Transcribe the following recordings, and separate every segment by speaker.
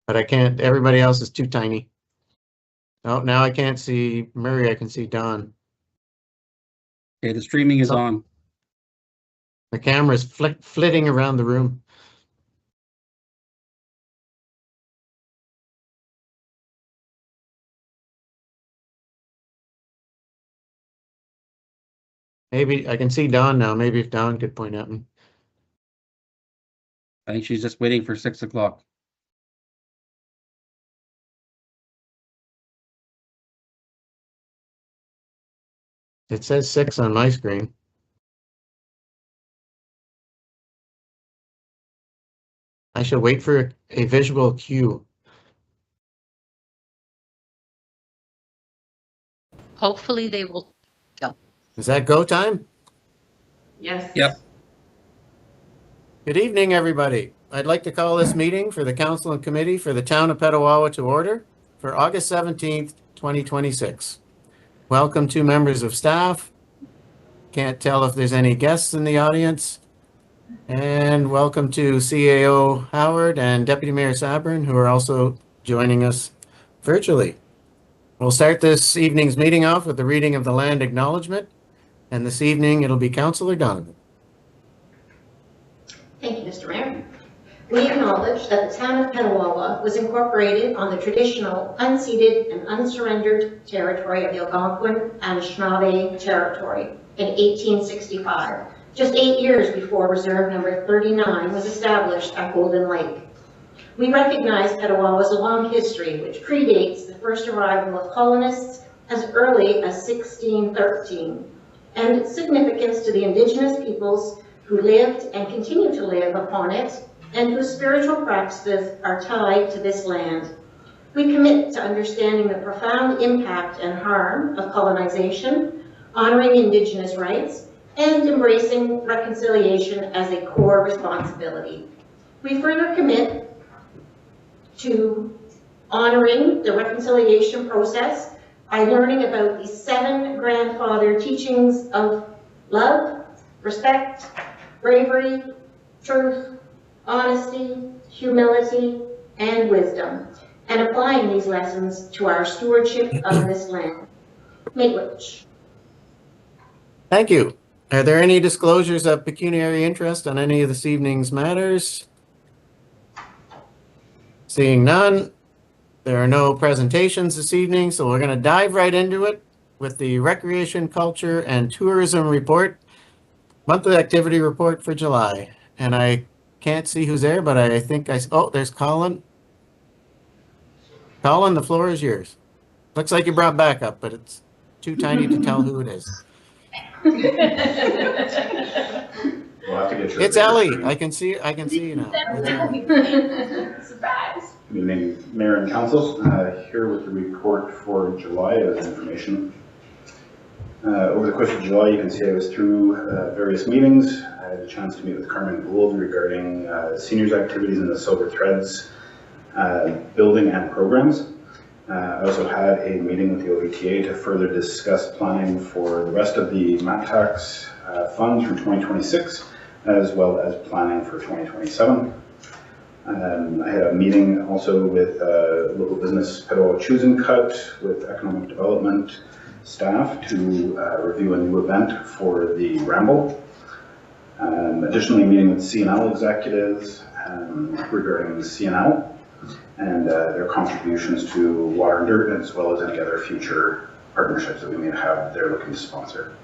Speaker 1: but I can't, everybody else is too tiny. Oh, now I can't see Murray, I can see Don.
Speaker 2: Okay, the streaming is on.
Speaker 1: The camera's flitting around the room. Maybe I can see Dawn now. Maybe if Dawn could point at me.
Speaker 2: I think she's just waiting for 6 o'clock.
Speaker 1: It says 6 on my screen. I should wait for a visual cue.
Speaker 3: Hopefully they will go.
Speaker 1: Is that go time?
Speaker 3: Yes.
Speaker 2: Yep.
Speaker 1: Good evening, everybody. I'd like to call this meeting for the Council and Committee for the Town of Petawawa to order for August 17th, 2026. Welcome to members of staff. Can't tell if there's any guests in the audience. And welcome to CAO Howard and Deputy Mayor Sabrin, who are also joining us virtually. We'll start this evening's meeting off with the reading of the land acknowledgement. And this evening, it'll be Councillor Donovan.
Speaker 4: Thank you, Mr. Mayor. We acknowledge that the town of Petawawa was incorporated on the traditional unceded and unsurrendered territory of the Algonquin and Anishinaabe territory in 1865, just 8 years before Reserve Number 39 was established at Golden Lake. We recognize Petawawa's long history, which predates the first arrival of colonists as early as 1613, and its significance to the Indigenous peoples who lived and continue to live upon it, and whose spiritual practices are tied to this land. We commit to understanding the profound impact and harm of colonization, honoring Indigenous rights, and embracing reconciliation as a core responsibility. We further commit to honoring the reconciliation process by learning about the 7 grandfather teachings of love, respect, bravery, truth, honesty, humility, and wisdom, and applying these lessons to our stewardship of this land. Miigwech.
Speaker 1: Thank you. Are there any disclosures of pecuniary interest on any of this evening's matters? Seeing none, there are no presentations this evening, so we're going to dive right into it with the Recreation, Culture, and Tourism Report, monthly activity report for July. And I can't see who's there, but I think oh, there's Colin. Colin, the floor is yours. Looks like you brought backup, but it's too tiny to tell who it is.
Speaker 5: We'll have to get your
Speaker 1: It's Ellie. I can see you now.
Speaker 5: Good evening, Mayor and Council. Here with the report for July as information. Over the course of July, you can see I was through various meetings. I had a chance to meet with Carmen Gould regarding seniors activities in the Silver Threads building and programs. I also had a meeting with the OVTA to further discuss planning for the rest of the MAT tax funds for 2026, as well as planning for 2027. I had a meeting also with local business Petawawa Choose and Cut with economic development staff to review a new event for the Ramble. Additionally, meeting with CNL executives regarding CNL and their contributions to Water and Dirt, as well as any other future partnerships that we may have they're looking to sponsor.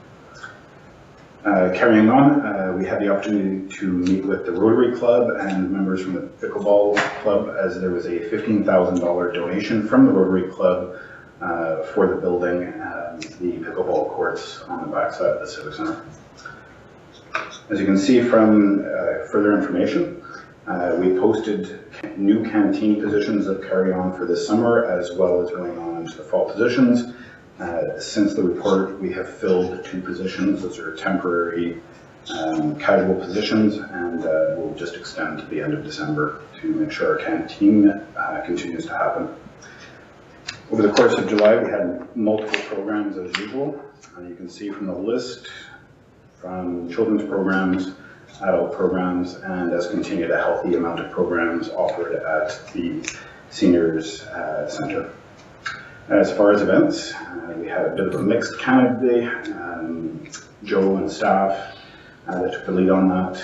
Speaker 5: Carrying on, we had the opportunity to meet with the Rotary Club and members from the Pickleball Club, as there was a $15,000 donation from the Rotary Club for the building the pickleball courts on the backside of the Civic Center. As you can see from further information, we posted new canteen positions that carry on for this summer, as well as going on into the fall positions. Since the report, we have filled 2 positions. Those are temporary casual positions, and we'll just extend to the end of December to make sure our canteen continues to happen. Over the course of July, we had multiple programs as usual. You can see from the list, from children's programs, adult programs, and as continued a healthy amount of programs offered at the Seniors Center. As far as events, we had a bit of a mixed Canada Day. Joe and staff that took the lead on that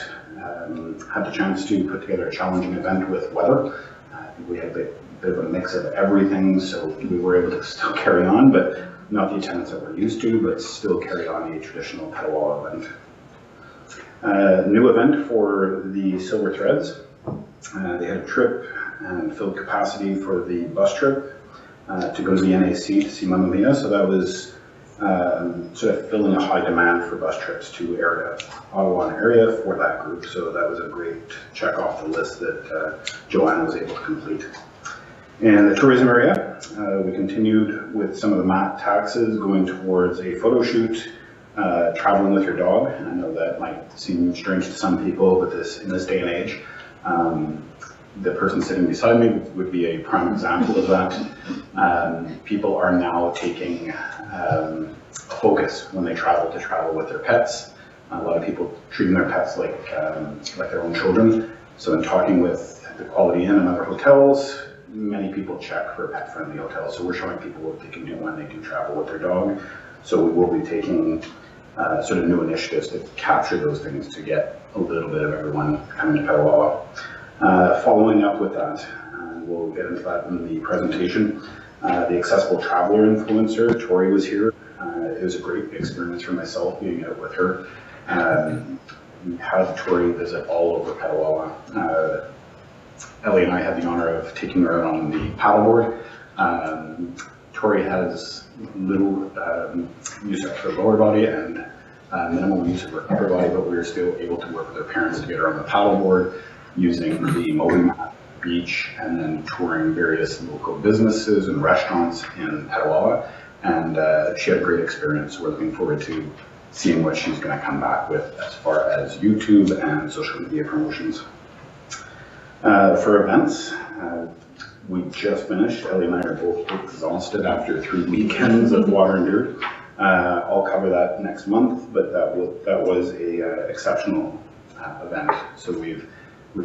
Speaker 5: had the chance to put together a challenging event with weather. I think we had a bit of a mix of everything, so we were able to still carry on, but not the attendance that we're used to, but still carry on a traditional Petawawa event. New event for the Silver Threads. They had a trip and filled capacity for the bus trip to go to the NAC to see Mamma Mia, so that was sort of filling a high demand for bus trips to Ottawa and area for that group. So that was a great check off the list that Joanne was able to complete. In the tourism area, we continued with some of the MAT taxes going towards a photo shoot, traveling with your dog. I know that might seem strange to some people, but in this day and age, the person sitting beside me would be a prime example of that. People are now taking a focus when they travel with their pets. A lot of people treating their pets like their own children. So in talking with the Quality Inn and other hotels, many people check for pet-friendly hotels. So we're showing people what they can do when they do travel with their dog. So we will be taking sort of new initiatives to capture those things to get a little bit of everyone coming to Petawawa. Following up with that, and we'll get into that in the presentation, the accessible traveler influencer, Tori, was here. It was a great experience for myself being out with her. We had Tori visit all over Petawawa. Ellie and I had the honor of taking her out on the paddleboard. Tori has little use of her lower body and minimal use of her upper body, but we were still able to work with her parents to get her on the paddleboard using the Moby Mat beach and then touring various local businesses and restaurants in Petawawa. And she had a great experience. We're looking forward to seeing what she's going to come back with as far as YouTube and social media promotions. For events, we just finished. Ellie and I are both exhausted after 3 weekends of water and dirt. I'll cover that next month, but that was a exceptional event. So we've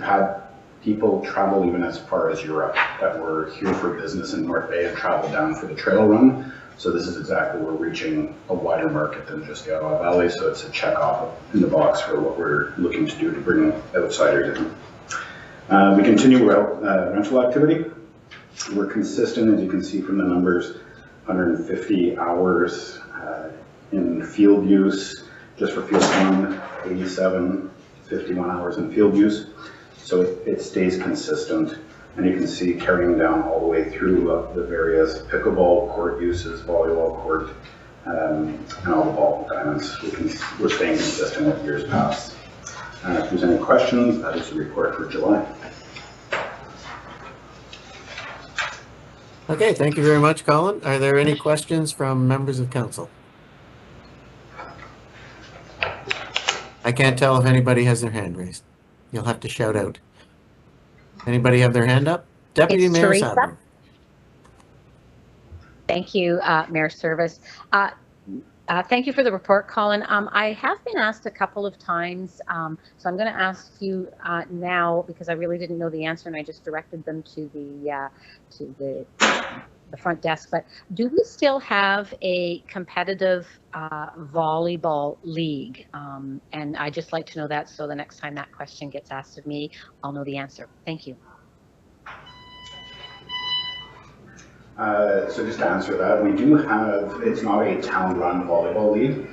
Speaker 5: had people travel even as far as Europe that were here for business in North Bay and travel down for the trail run. So this is exactly, we're reaching a wider market than just the Ottawa Valley. So it's a check off in the box for what we're looking to do to bring outsiders in. We continue rental activity. We're consistent, as you can see from the numbers, 150 hours in field use, just for field one, 87, 51 hours in field use. So it stays consistent, and you can see carrying down all the way through the various pickleball court uses, volleyball court, and all the ball diamonds. We're staying consistent with years past. If there's any questions, that is the report for July.
Speaker 1: Okay, thank you very much, Colin. Are there any questions from members of council? I can't tell if anybody has their hand raised. You'll have to shout out. Anybody have their hand up? Deputy
Speaker 3: It's
Speaker 1: Mayor
Speaker 3: Teresa.
Speaker 1: Sadler.
Speaker 3: Thank you, Mayor Service. Thank you for the report, Colin. I have been asked a couple of times, so I'm going to ask you now because I really didn't know the answer and I just directed them to the front desk. But do we still have a competitive volleyball league? And I'd just like to know that so the next time that question gets asked of me, I'll know the answer. Thank you.
Speaker 5: So just to answer that, we do have, it's not a town-run volleyball league.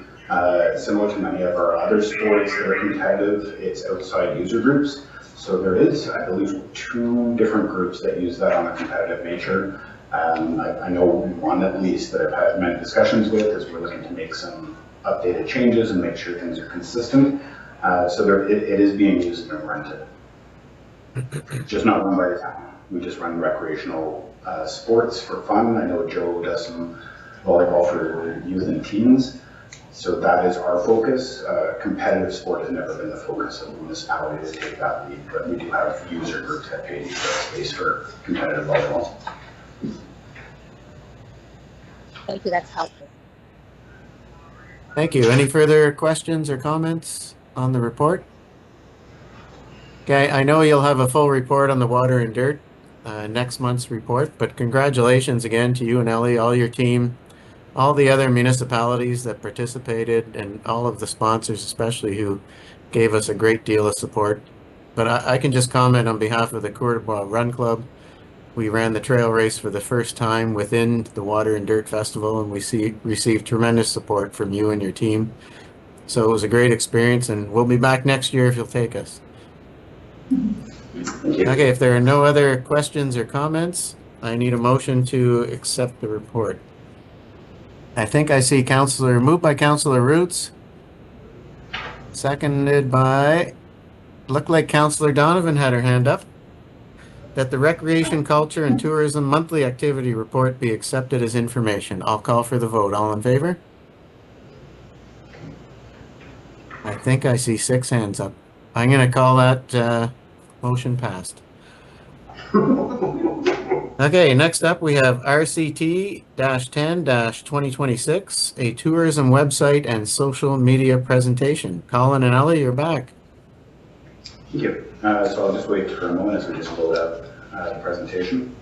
Speaker 5: Similar to many of our other sports that are competitive, it's outside user groups. So there is, I believe, 2 different groups that use that on a competitive nature. I know one at least that I've had many discussions with as we're looking to make some updated changes and make sure things are consistent. So it is being used and rented. Just not run by the town. We just run recreational sports for fun. I know Joe does some volleyball for youth and teens. So that is our focus. Competitive sport has never been the focus of the municipality to take that lead, but we do have user groups that pay space for competitive volleyball.
Speaker 3: Thank you. That's helpful.
Speaker 1: Thank you. Any further questions or comments on the report? Okay, I know you'll have a full report on the water and dirt next month's report. But congratulations again to you and Ellie, all your team, all the other municipalities that participated, and all of the sponsors, especially, who gave us a great deal of support. But I can just comment on behalf of the Courtois Run Club. We ran the trail race for the first time within the Water and Dirt Festival, and we received tremendous support from you and your team. So it was a great experience, and we'll be back next year if you'll take us.
Speaker 5: Thank you.
Speaker 1: Okay, if there are no other questions or comments, I need a motion to accept the report. I think I see moved by Councillor Roots, seconded by, looked like Councillor Donovan had her hand up, that the Recreation, Culture, and Tourism Monthly Activity Report be accepted as information. I'll call for the vote. All in favor? I think I see 6 hands up. I'm going to call that motion passed. Okay, next up we have RCT-10-2026, a tourism website and social media presentation. Colin and Ellie, you're back.
Speaker 5: Thank you. So I'll just wait for a moment as we just load up the presentation.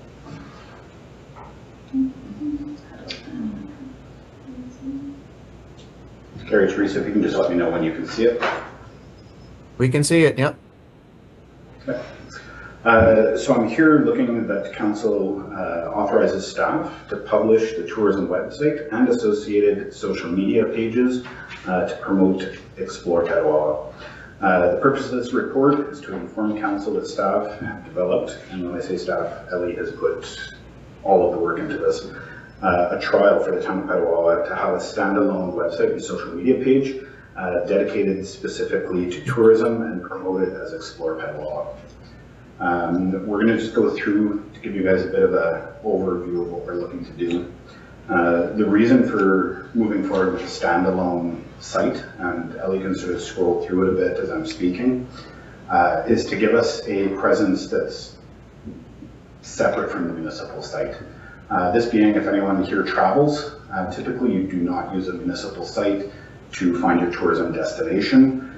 Speaker 5: Carrie, Teresa, if you can just let me know when you can see it.
Speaker 1: We can see it, yep.
Speaker 5: Okay. So I'm here looking that council authorizes staff to publish the tourism website and associated social media pages to promote Explore Petawawa. The purpose of this report is to inform council that staff have developed, and when I say staff, Ellie has put all of the work into this, a trial for the town of Petawawa to have a standalone website and social media page dedicated specifically to tourism and promoted as Explore Petawawa. We're going to just go through to give you guys a bit of an overview of what we're looking to do. The reason for moving forward with a standalone site, and Ellie can sort of scroll through it a bit as I'm speaking, is to give us a presence that's separate from the municipal site. This being, if anyone here travels, typically you do not use a municipal site to find your tourism destination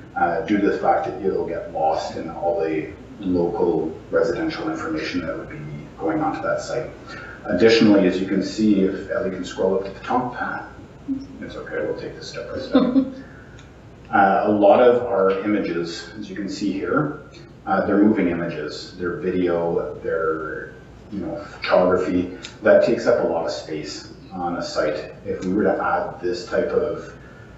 Speaker 5: due to the fact that it'll get lost in all the local residential information that would be going onto that site. Additionally, as you can see, if Ellie can scroll up to the top, it's okay, we'll take this step by step. A lot of our images, as you can see here, they're moving images, they're video, they're photography. That takes up a lot of space on a site. If we were to add this type of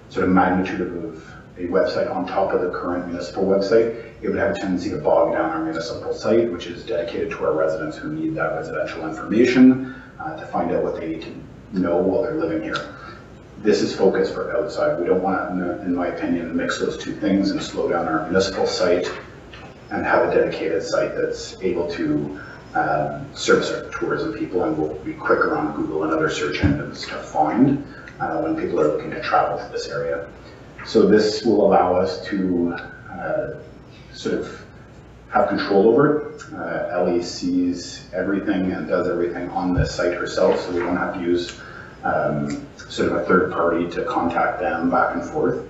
Speaker 5: sort of magnitude of a website on top of the current municipal website, it would have a tendency to bog down our municipal site, which is dedicated to our residents who need that residential information to find out what they need to know while they're living here. This is focused for outside. We don't want to, in my opinion, mix those two things and slow down our municipal site and have a dedicated site that's able to service our tourism people and will be quicker on Google and other search engines to find when people are looking to travel to this area. So this will allow us to sort of have control over it. Ellie sees everything and does everything on this site herself, so we don't have to use sort of a third party to contact them back and forth.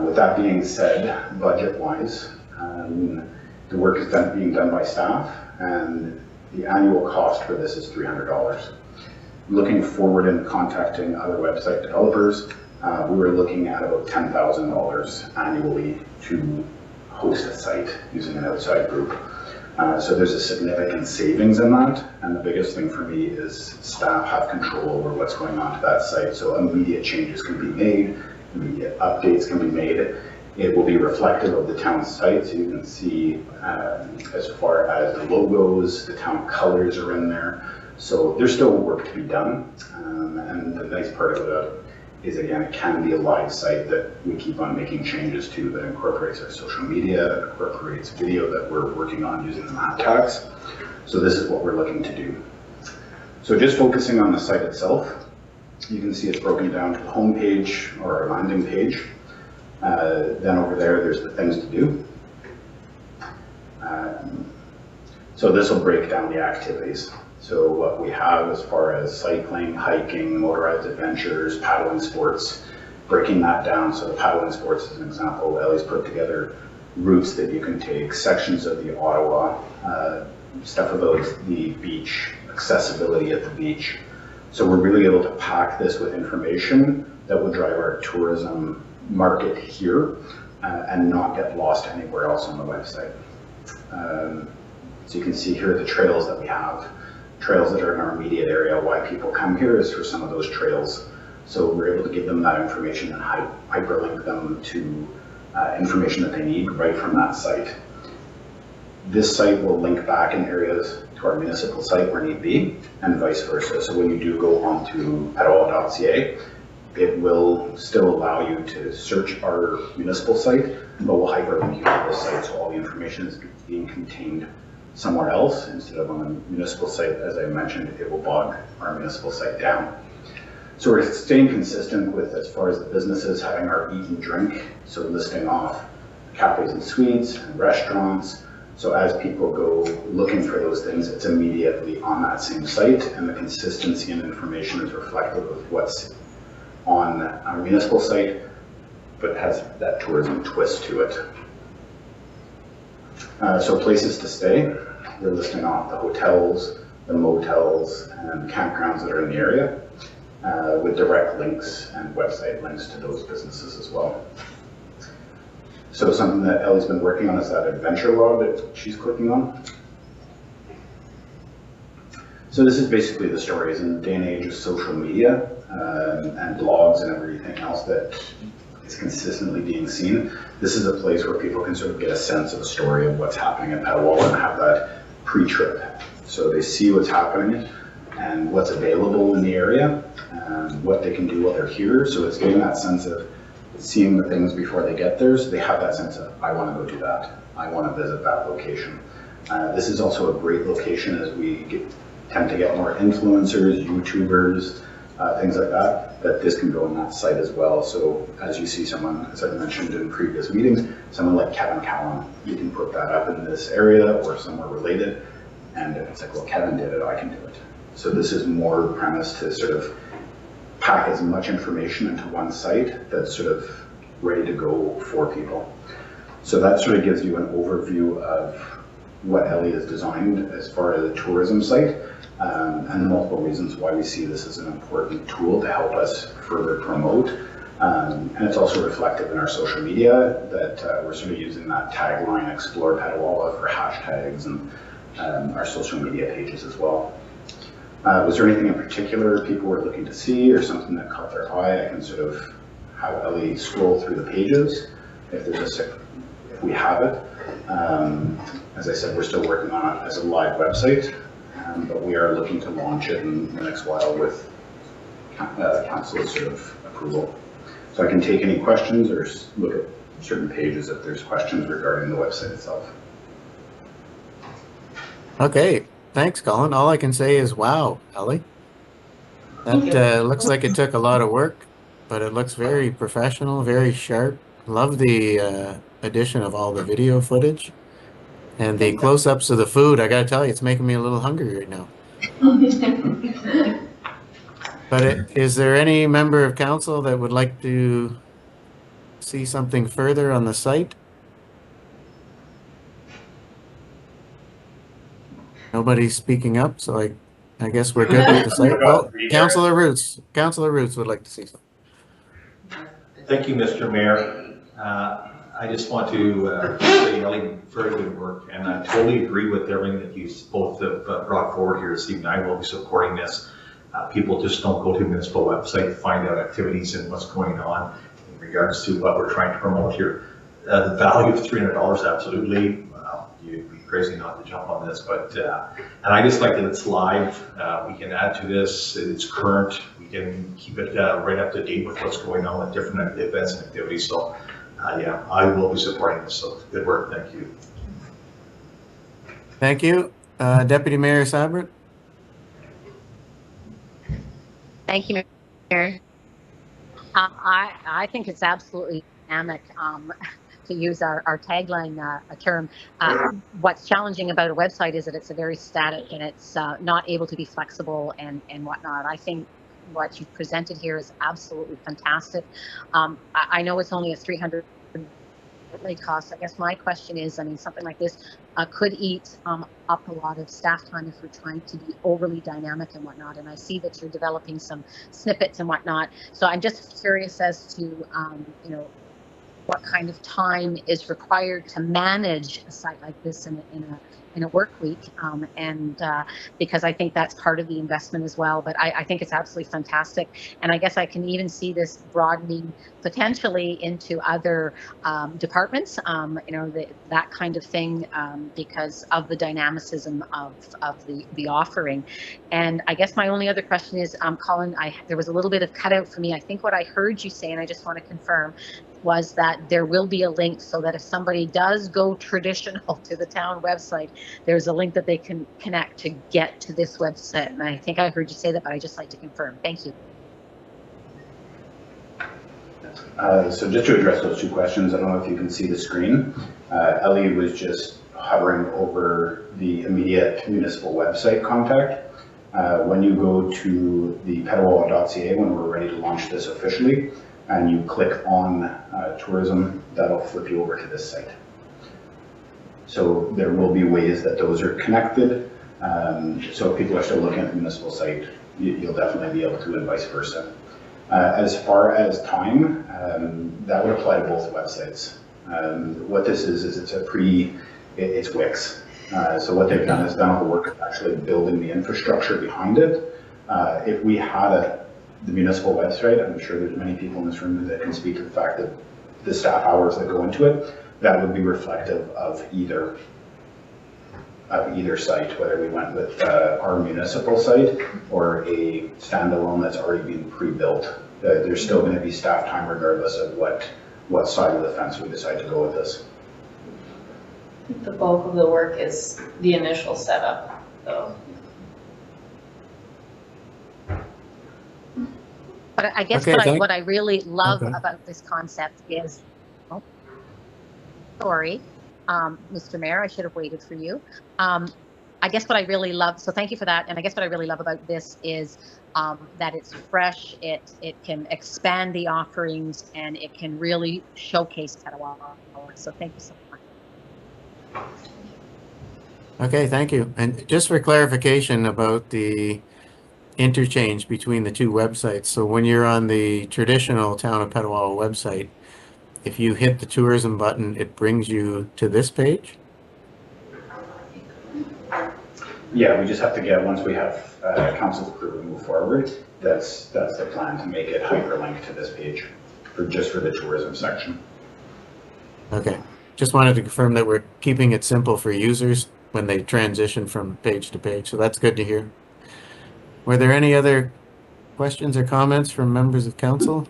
Speaker 5: With that being said, budget-wise, the work is being done by staff, and the annual cost for this is $300. Looking forward and contacting other website developers, we were looking at about $10,000 annually to host a site using an outside group. So there's a significant savings in that, and the biggest thing for me is staff have control over what's going on to that site, so immediate changes can be made, immediate updates can be made. It will be reflective of the town site, so you can see as far as the logos, the town colors are in there. So there's still work to be done, and the nice part of it is, again, it can be a live site that we keep on making changes to that incorporates our social media, that incorporates video that we're working on using the map tags. So this is what we're looking to do. So just focusing on the site itself, you can see it's broken down to the home page or our landing page. Then over there's the things to do. So this will break down the activities. So what we have as far as cycling, hiking, motorized adventures, paddling sports, breaking that down. So the paddling sports is an example. Ellie's put together routes that you can take, sections of the Ottawa stuff about the beach, accessibility at the beach. So we're really able to pack this with information that will drive our tourism market here and not get lost anywhere else on the website. So you can see here the trails that we have, trails that are in our immediate area. Why people come here is for some of those trails. So we're able to give them that information and hyperlink them to information that they need right from that site. This site will link back in areas to our municipal site where need be, and vice versa. So when you do go onto petawawa.ca, it will still allow you to search our municipal site, but we'll hyperlink you to this site, so all the information is being contained somewhere else instead of on the municipal site. As I mentioned, it will bog our municipal site down. So we're staying consistent with, as far as the businesses, having our eat and drink, so listing off cafes and suites and restaurants. So as people go looking for those things, it's immediately on that same site, and the consistency and information is reflective of what's on our municipal site, but has that tourism twist to it. So places to stay, we're listing off the hotels, the motels, and campgrounds that are in the area, with direct links and website links to those businesses as well. So something that Ellie's been working on is that adventure log that she's clicking on. So this is basically the stories in the day and age of social media and blogs and everything else that is consistently being seen. This is a place where people can sort of get a sense of a story of what's happening at Petawawa and have that pre-trip. So they see what's happening and what's available in the area and what they can do while they're here. So it's getting that sense of seeing the things before they get there, so they have that sense of, I want to go do that. I want to visit that location. This is also a great location as we tend to get more influencers, YouTubers, things like that, that this can go on that site as well. So as you see someone, as I mentioned in previous meetings, someone like Kevin Cowan, you can put that up in this area or somewhere related, and it's like, well, Kevin did it, I can do it. So this is more premise to sort of pack as much information into one site that's sort of ready to go for people. So that sort of gives you an overview of what Ellie has designed as far as a tourism site, and the multiple reasons why we see this as an important tool to help us further promote. And it's also reflective in our social media that we're sort of using that tagline, Explore Petawawa, for hashtags and our social media pages as well. Was there anything in particular people were looking to see or something that caught their eye? I can sort of have Ellie scroll through the pages if we have it. As I said, we're still working on it as a live website, but we are looking to launch it in the next while with council's sort of approval. So I can take any questions or look at certain pages if there's questions regarding the website itself.
Speaker 1: Okay. Thanks, Colin. All I can say is, wow, Ellie. That looks like it took a lot of work, but it looks very professional, very sharp. Love the addition of all the video footage and the close-ups of the food. I got to tell you, it's making me a little hungry right now. But is there any member of council that would like to see something further on the site? Nobody's speaking up, so I guess we're good with the site. Well, Councillor Roots would like to see something.
Speaker 6: Thank you, Mr. Mayor. I just want to say, Ellie, very good work, and I totally agree with everything that you both have brought forward here this evening. I will be supporting this. People just don't go to the municipal website to find out activities and what's going on in regards to what we're trying to promote here. The value of $300, absolutely. You'd be crazy not to jump on this, but and I just like that it's live. We can add to this. It's current. We can keep it right up to date with what's going on with different events and activities. So yeah, I will be supporting this. So good work. Thank you.
Speaker 1: Thank you. Deputy Mayor Sabrett.
Speaker 3: Thank you, Mayor. I think it's absolutely dynamic. To use our tagline term, what's challenging about a website is that it's a very static and it's not able to be flexible and whatnot. I think what you've presented here is absolutely fantastic. I know it's only a $300 costs. I guess my question is, I mean, something like this could eat up a lot of staff time if we're trying to be overly dynamic and whatnot. And I see that you're developing some snippets and whatnot. So I'm just curious as to, you know, what kind of time is required to manage a site like this in a work week, and because I think that's part of the investment as well. But I think it's absolutely fantastic, and I guess I can even see this broadening potentially into other departments, you know, that kind of thing, because of the dynamicism of the offering. And I guess my only other question is, Colin, there was a little bit of cutout for me. I think what I heard you say, and I just want to confirm, was that there will be a link so that if somebody does go traditional to the town website, there's a link that they can connect to get to this website. And I think I heard you say that, but I just like to confirm. Thank you.
Speaker 5: So just to address those two questions, I don't know if you can see the screen. Ellie was just hovering over the immediate municipal website contact. When you go to the petawawa.ca, when we're ready to launch this officially, and you click on tourism, that'll flip you over to this site. So there will be ways that those are connected. So if people are still looking at the municipal site, you'll definitely be able to, and vice versa. As far as time, that would apply to both websites. What this is it's Wix. So what they've done is done all the work of actually building the infrastructure behind it. If we had the municipal website, I'm sure there's many people in this room that can speak to the fact that the staff hours that go into it, that would be reflective of either site, whether we went with our municipal site or a standalone that's already been pre-built. There's still going to be staff time regardless of what side of the fence we decide to go with this.
Speaker 7: The bulk of the work is the initial setup, though.
Speaker 3: But I guess what I really love about this concept is, sorry, Mr. Mayor, I should have waited for you. I guess what I really love, so thank you for that. And I guess what I really love about this is that it's fresh, it can expand the offerings, and it can really showcase Petawawa. So thank you so much.
Speaker 1: Okay, thank you. And just for clarification about the interchange between the two websites. So when you're on the traditional Town of Petawawa website, if you hit the tourism button, it brings you to this page?
Speaker 5: Yeah, we just have to get, once we have council's approval to move forward, that's the plan, to make it hyperlink to this page just for the tourism section.
Speaker 1: Okay, just wanted to confirm that we're keeping it simple for users when they transition from page to page. So that's good to hear. Were there any other questions or comments from members of council?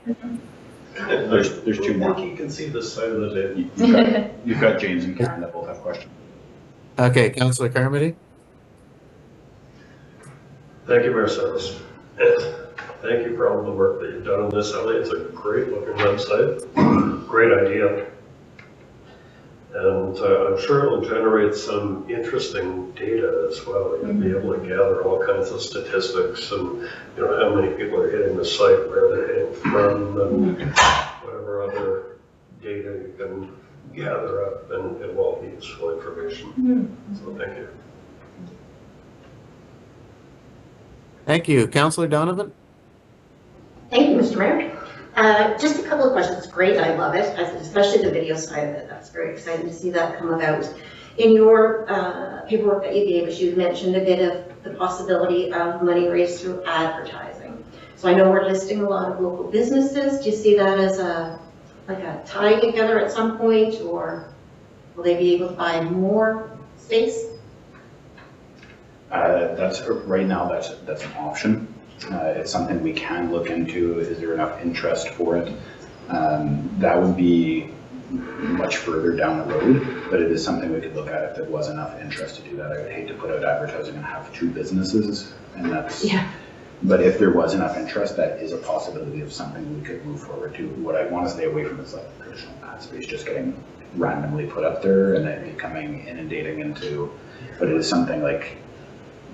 Speaker 5: There's two more.
Speaker 8: I think you can see this side of the day.
Speaker 5: You've got James and Karen that both have questions.
Speaker 1: Okay, Councillor Carmody.
Speaker 8: Thank you, Mayor Service. And thank you for all the work that you've done on this, Ellie. It's a great looking website. Great idea. And I'm sure it'll generate some interesting data as well. You'll be able to gather all kinds of statistics and, you know, how many people are hitting the site, where they're hitting from, and whatever other data you can gather up, and it will all be useful information. So thank you.
Speaker 1: Thank you. Councillor Donovan?
Speaker 4: Thank you, Mr. Mayor. Just a couple of questions. Great, I love it, especially the video side of it. That's very exciting to see that come about. In your paperwork that you gave us, you mentioned a bit of the possibility of money raised through advertising. So I know we're listing a lot of local businesses. Do you see that as like a tie together at some point, or will they be able to buy more space?
Speaker 5: Right now, that's an option. It's something we can look into. Is there enough interest for it? That would be much further down the road, but it is something we could look at if there was enough interest to do that. I would hate to put out advertising and have two businesses, and that's,
Speaker 4: yeah.
Speaker 5: But if there was enough interest, that is a possibility of something we could move forward to. What I want to stay away from is like traditional ad space just getting randomly put up there and then becoming inundating into, but it is something like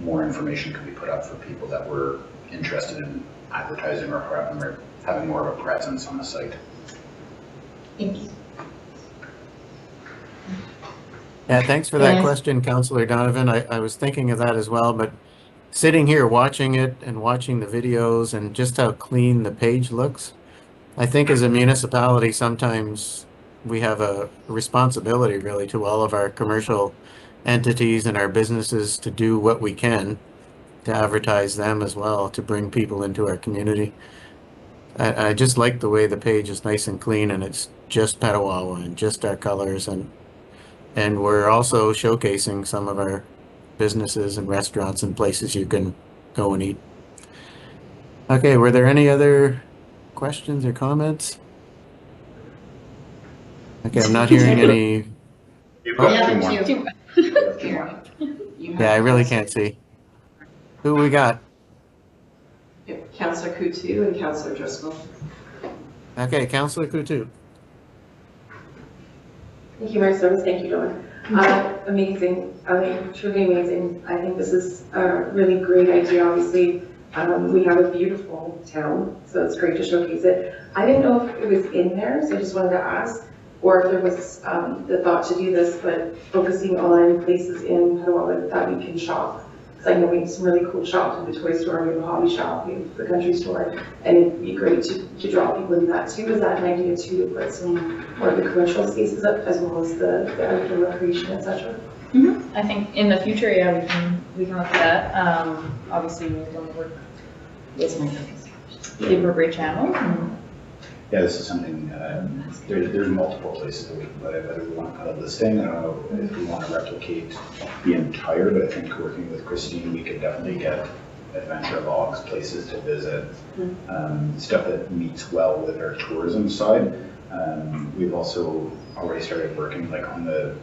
Speaker 5: more information could be put up for people that were interested in advertising or having more of a presence on the site.
Speaker 4: Thank you.
Speaker 1: Yeah, thanks for that
Speaker 4: Yes.
Speaker 1: question, Councillor Donovan. I was thinking of that as well, but sitting here watching it and watching the videos and just how clean the page looks, I think as a municipality, sometimes we have a responsibility really to all of our commercial entities and our businesses to do what we can to advertise them as well, to bring people into our community. I just like the way the page is nice and clean and it's just Petawawa and just our colors, and we're also showcasing some of our businesses and restaurants and places you can go and eat. Okay, were there any other questions or comments? Okay, I'm not hearing any.
Speaker 5: You've
Speaker 1: Oh.
Speaker 5: got two more.
Speaker 7: Two.
Speaker 5: You have two more.
Speaker 1: Yeah, I really can't see. Who we got?
Speaker 9: Councillor Coutu and Councillor Driscoll.
Speaker 1: Okay, Councillor Coutu.
Speaker 9: Thank you, Mayor Service. Thank you, Dawn. Amazing, truly amazing. I think this is a really great idea. Obviously, we have a beautiful town, so it's great to showcase it. I didn't know if it was in there, so I just wanted to ask, or if there was the thought to do this, but focusing on places in Petawawa that we can shop. Because I know we have some really cool shops, we have the toy store, we have a hobby shop, we have the country store, and it'd be great to draw people into that too. Is that an idea too, to put some more of the commercial spaces up as well as the outdoor recreation, etc.?
Speaker 7: I think in the future, yeah, we can look at that. Obviously, we want to work with the appropriate channel.
Speaker 5: Yeah, this is something, there's multiple places that we can put it, whether we want to put a listing. I don't know if we want to replicate the entire, but I think working with Christine, we could definitely get adventure logs, places to visit, stuff that meets well with our tourism side. We've also already started working like on the,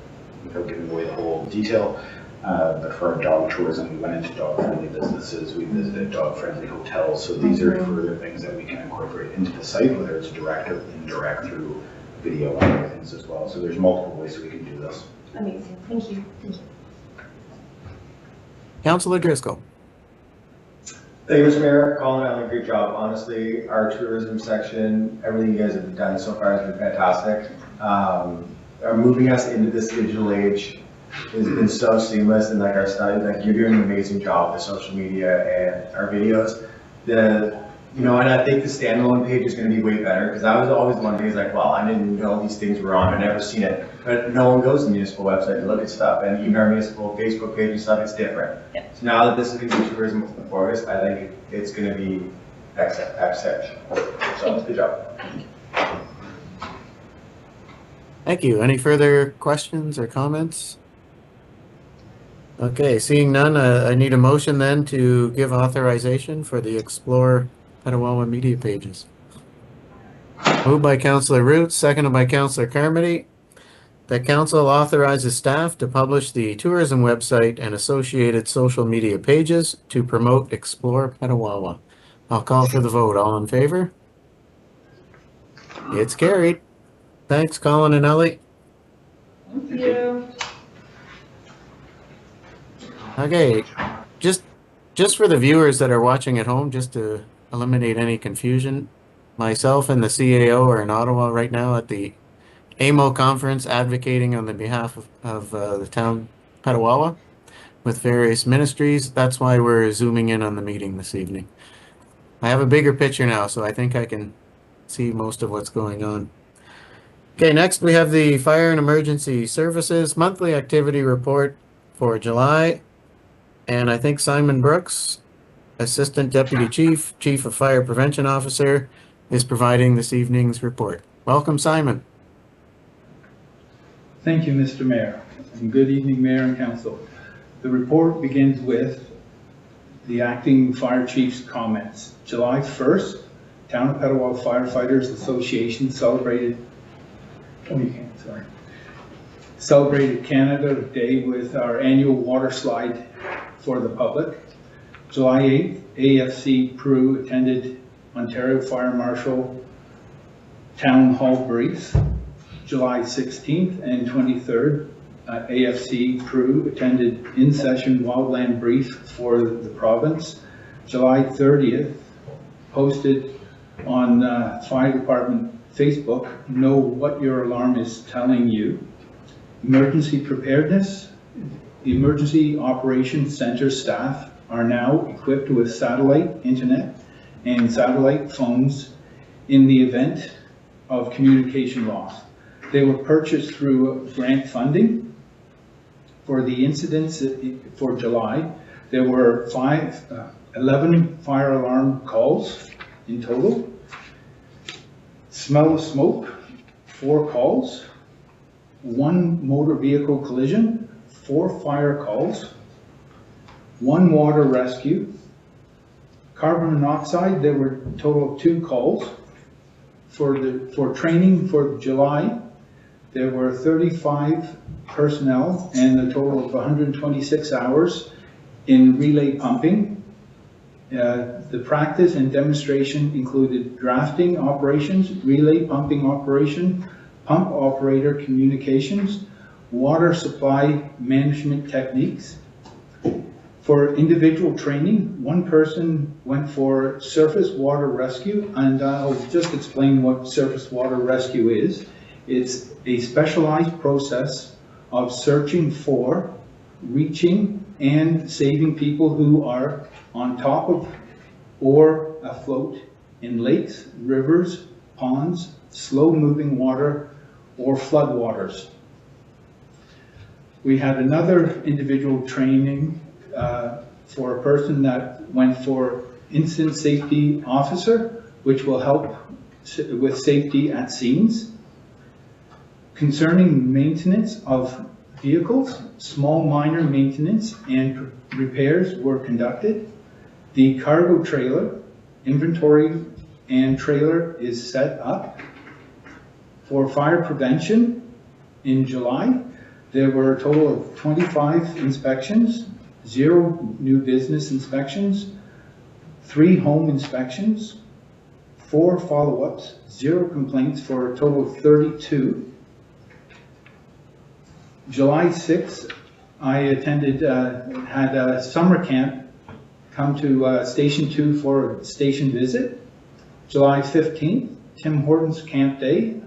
Speaker 5: without giving away the whole detail, but for our dog tourism, we went into dog-friendly businesses, we visited dog-friendly hotels, so these are further things that we can incorporate into the site, whether it's direct or indirect through video and other things as well. So there's multiple ways we can do this.
Speaker 9: Amazing, thank you. Thank you.
Speaker 1: Councillor Driscoll.
Speaker 10: Thank you, Mr. Mayor. Colin, done a great job. Honestly, our tourism section, everything you guys have done so far has been fantastic. Moving us into this digital age has been so seamless, and like our study, like you're doing an amazing job with social media and our videos. And I think the standalone page is going to be way better, because I was always one who's like, well, I didn't know these things were on, I've never seen it. But no one goes to the municipal website to look at stuff, and even our municipal Facebook page and stuff, it's different.
Speaker 7: Yep.
Speaker 10: So now that this is going to be tourism with the forest, I think it's going to be exceptional. So good job.
Speaker 1: Thank you. Any further questions or comments? Okay, seeing none, I need a motion then to give authorization for the Explore Petawawa media pages. Moved by Councillor Roots, seconded by Councillor Carmody, that council authorizes staff to publish the tourism website and associated social media pages to promote Explore Petawawa. I'll call for the vote. All in favor? It's carried. Thanks, Colin and Ellie.
Speaker 7: Thank you.
Speaker 1: Okay, just for the viewers that are watching at home, just to eliminate any confusion, myself and the CAO are in Ottawa right now at the AMO conference advocating on the behalf of the town Petawawa with various ministries. That's why we're zooming in on the meeting this evening. I have a bigger picture now, so I think I can see most of what's going on. Okay, next we have the Fire and Emergency Services Monthly Activity Report for July. And I think Simon Brooks, Assistant Deputy Chief, Chief of Fire Prevention Officer, is providing this evening's report. Welcome, Simon.
Speaker 11: Thank you, Mr. Mayor, and good evening, Mayor and Council. The report begins with the Acting Fire Chief's comments. July 1st, Town of Petawawa Firefighters Association celebrated Canada Day with our annual water slide for the public. July 8th, AFC Peru attended Ontario Fire Marshal Town Hall briefs. July 16th and 23rd, AFC Peru attended in-session wildland brief for the province. July 30th, posted on Fire Department Facebook, know what your alarm is telling you. Emergency preparedness. The Emergency Operations Center staff are now equipped with satellite internet and satellite phones in the event of communication loss. They were purchased through grant funding. For the incidents for July, there were 11 fire alarm calls in total. Smell of smoke, 4 calls. 1 motor vehicle collision, 4 fire calls. 1 water rescue. Carbon monoxide, there were a total of 2 calls. For training for July, there were 35 personnel and a total of 126 hours in relay pumping. The practice and demonstration included drafting operations, relay pumping operation, pump operator communications, water supply management techniques. For individual training, 1 person went for surface water rescue, and I'll just explain what surface water rescue is. It's a specialized process of searching for, reaching, and saving people who are on top of or afloat in lakes, rivers, ponds, slow-moving water, or floodwaters. We had another individual training for a person that went for incident safety officer, which will help with safety at scenes. Concerning maintenance of vehicles, small minor maintenance and repairs were conducted. The cargo trailer, inventory and trailer is set up. For fire prevention in July, there were a total of 25 inspections, 0 new business inspections, 3 home inspections, 4 follow-ups, 0 complaints for a total of 32. July 6th, I attended, had a summer camp come to Station 2 for a station visit. July 15th, Tim Hortons Camp Day.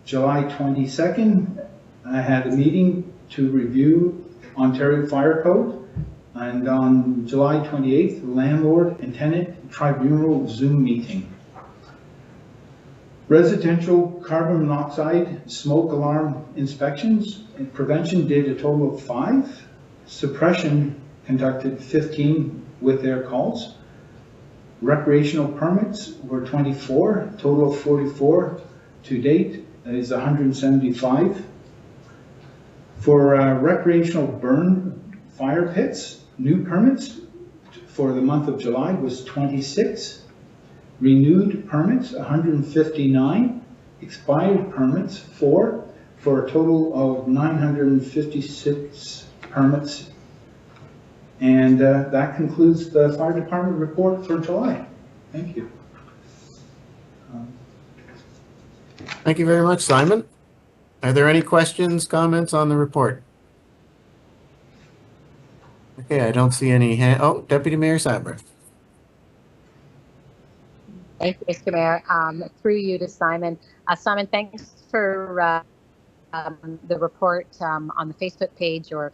Speaker 11: July 22nd, I had a meeting to review Ontario Fire Code. And on July 28th, Landlord and Tenant Tribunal Zoom meeting. Residential carbon monoxide smoke alarm inspections and prevention did a total of 5. Suppression conducted 15 with their calls. Recreational permits were 24, total of 44 to date is 175. For recreational burn fire pits, new permits for the month of July was 26. Renewed permits, 159. Expired permits, 4, for a total of 956 permits. And that concludes the fire department report for July. Thank you.
Speaker 1: Thank you very much, Simon. Are there any questions, comments on the report? Okay, I don't see any hand. Oh, Deputy Mayor Sabra.
Speaker 3: Thank you, Mr. Mayor. Through you to Simon. Simon, thanks for the report on the Facebook page, or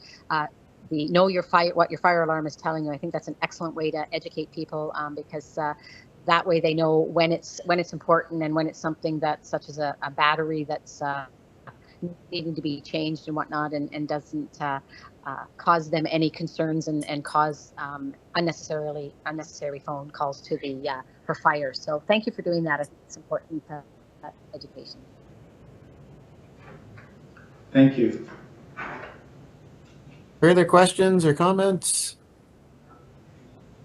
Speaker 3: the know your fire, what your fire alarm is telling you. I think that's an excellent way to educate people, because that way they know when it's important and when it's something that's such as a battery that's needing to be changed and whatnot, and doesn't cause them any concerns and cause unnecessary phone calls to the for fire. So thank you for doing that. I think it's important education.
Speaker 10: Thank you.
Speaker 1: Further questions or comments?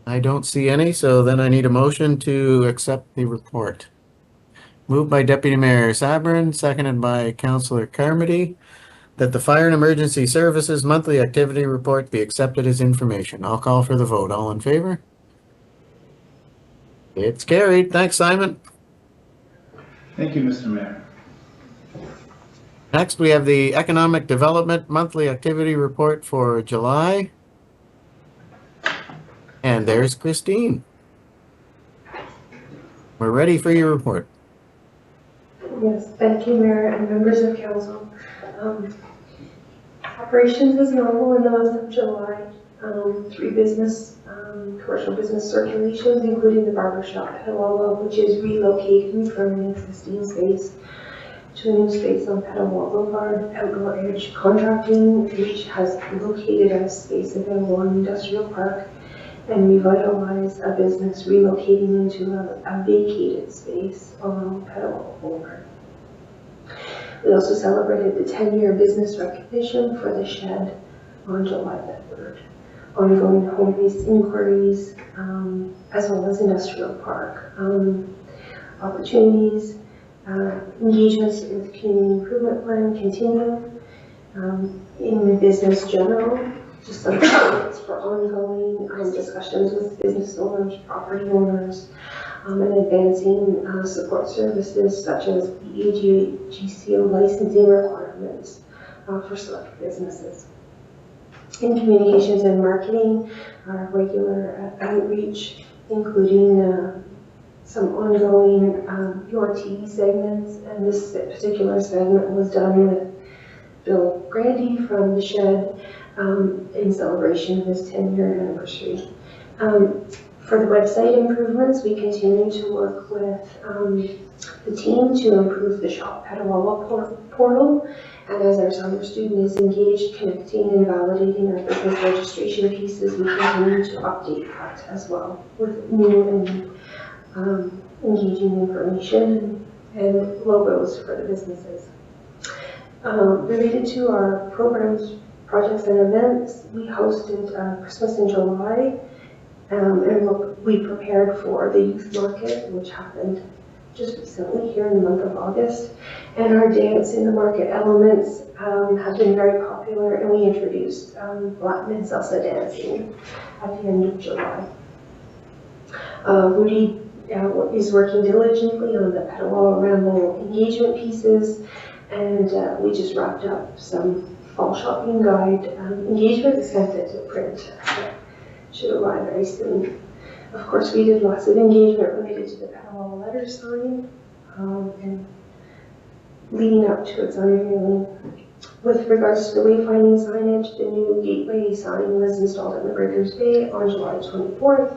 Speaker 1: I don't see any, so then I need a motion to accept the report. Moved by Deputy Mayor Sabrin, seconded by Councillor Carmody, that the Fire and Emergency Services Monthly Activity Report be accepted as information. I'll call for the vote. All in favor? It's carried. Thanks, Simon.
Speaker 10: Thank you, Mr. Mayor.
Speaker 1: Next, we have the Economic Development Monthly Activity Report for July. And there's Christine. We're ready for your report.
Speaker 9: Yes, thank you, Mayor and members of council. Operations as normal in the month of July. 3 commercial business circulations, including the barber shop Petawawa, which is relocating from an existing space to a new space on Petawawa Boulevard. Outdoor Edge Contracting, which has located a space available in Industrial Park and revitalize a business relocating into a vacated space on Petawawa Boulevard. We also celebrated the 10-year business recognition for the shed on July 3rd. Ongoing home-based inquiries, as well as industrial park opportunities, engagements with community improvement plan continue. In the business general, just some highlights for ongoing discussions with business owners, property owners, and advancing support services such as the AGCO licensing requirements for select businesses. In communications and marketing, our regular outreach, including some ongoing Your TV segments, and this particular segment was done with Bill Grandy from the Shed in celebration of his 10-year anniversary. For the website improvements, we continue to work with the team to improve the Shop Petawawa portal. And as our summer student is engaged, connecting and validating our business registration pieces, we continue to update that as well with new and engaging information and logos for the businesses. Related to our programs, projects, and events, we hosted Christmas in July, and we prepared for the youth market, which happened just recently here in the month of August. And our dance in the market elements have been very popular, and we introduced Latin and salsa dancing at the end of July. Rudy is working diligently on the Petawawa Ramble engagement pieces, and we just wrapped up some fall shopping guide engagement, sent it to print. Should arrive very soon. Of course, we did lots of engagement related to the Petawawa letter sign and leading up to its unveiling. With regards to the wayfinding signage, the new gateway sign was installed at McGregor's Bay on July 24th,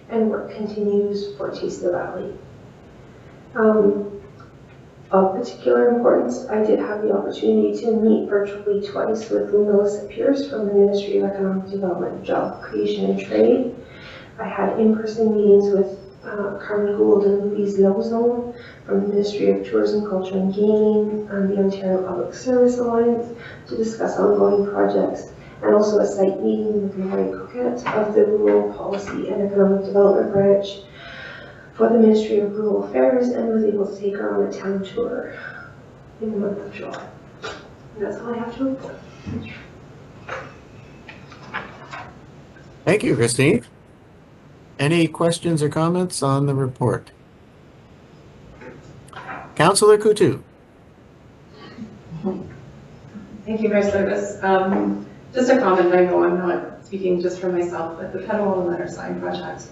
Speaker 9: and work continues for Taste the Valley. Of particular importance, I did have the opportunity to meet virtually twice with Melissa Pierce from the Ministry of Economic Development, Job Creation and Trade. I had in-person meetings with Carmen Gould and Louise Lozone from the Ministry of Tourism, Culture and Gaming and the Ontario Public Service Alliance to discuss ongoing projects, and also a site meeting with Laurie Coquette of the Rural Policy and Economic Development Branch for the Ministry of Rural Affairs, and was able to take her on a town tour in the month of July. And that's all I have to report.
Speaker 1: Thank you, Christine. Any questions or comments on the report? Councillor Coutu.
Speaker 9: Thank you for your service. Just a comment, I know I'm not speaking just for myself, but the Petawawa letter sign project,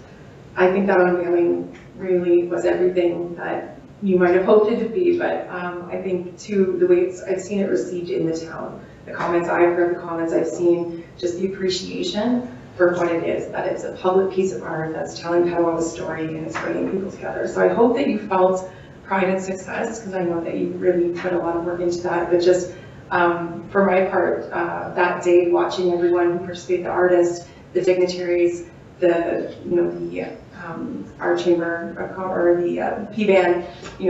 Speaker 9: I think that unveiling really was everything that you might have hoped it to be, but I think too, the way I've seen it received in the town, the comments I've heard, the comments I've seen, just the appreciation for what it is, that it's a public piece of art that's telling Petawawa's story and it's bringing people together. So I hope that you felt pride and success, because I know that you really put a lot of work into that, but just for my part, that day watching everyone who participated, the artists, the dignitaries, our chamber or the P-band,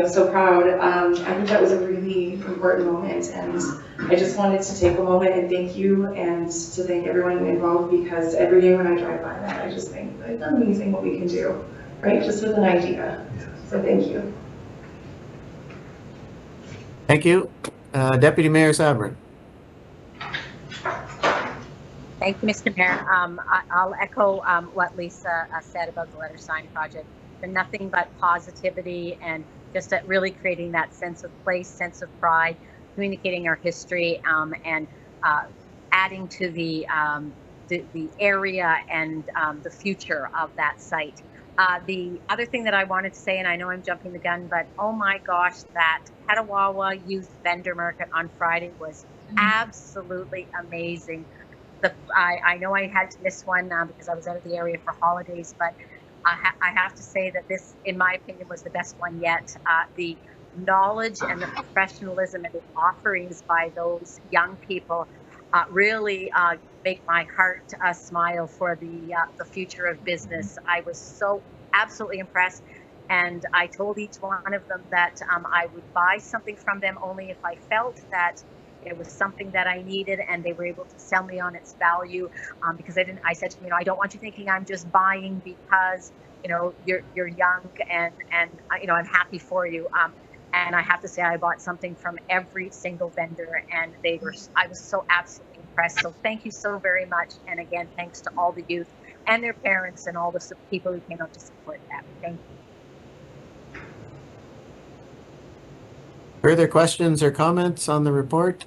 Speaker 9: so proud. I think that was a really important moment, and I just wanted to take a moment and thank you and to thank everyone involved, because every day when I drive by that, I just think it's amazing what we can do, right? Just with an idea. So thank you.
Speaker 1: Thank you. Deputy Mayor Sabrin.
Speaker 3: Thank you, Mr. Mayor. I'll echo what Lisa said about the letter sign project. Been nothing but positivity and just really creating that sense of place, sense of pride, communicating our history, and adding to the area and the future of that site. The other thing that I wanted to say, and I know I'm jumping the gun, but oh my gosh, that Petawawa Youth Vendor Market on Friday was absolutely amazing. I know I had to miss one because I was out of the area for holidays, but I have to say that this, in my opinion, was the best one yet. The knowledge and the professionalism and the offerings by those young people really make my heart smile for the future of business. I was so absolutely impressed. And I told each one of them that I would buy something from them only if I felt that it was something that I needed and they were able to sell me on its value. Because I said to them, I don't want you thinking I'm just buying because, you're young and I'm happy for you. And I have to say, I bought something from every single vendor and I was so absolutely impressed. So thank you so very much. And again, thanks to all the youth and their parents and all the people who came out to support that. Thank you.
Speaker 1: Further questions or comments on the report?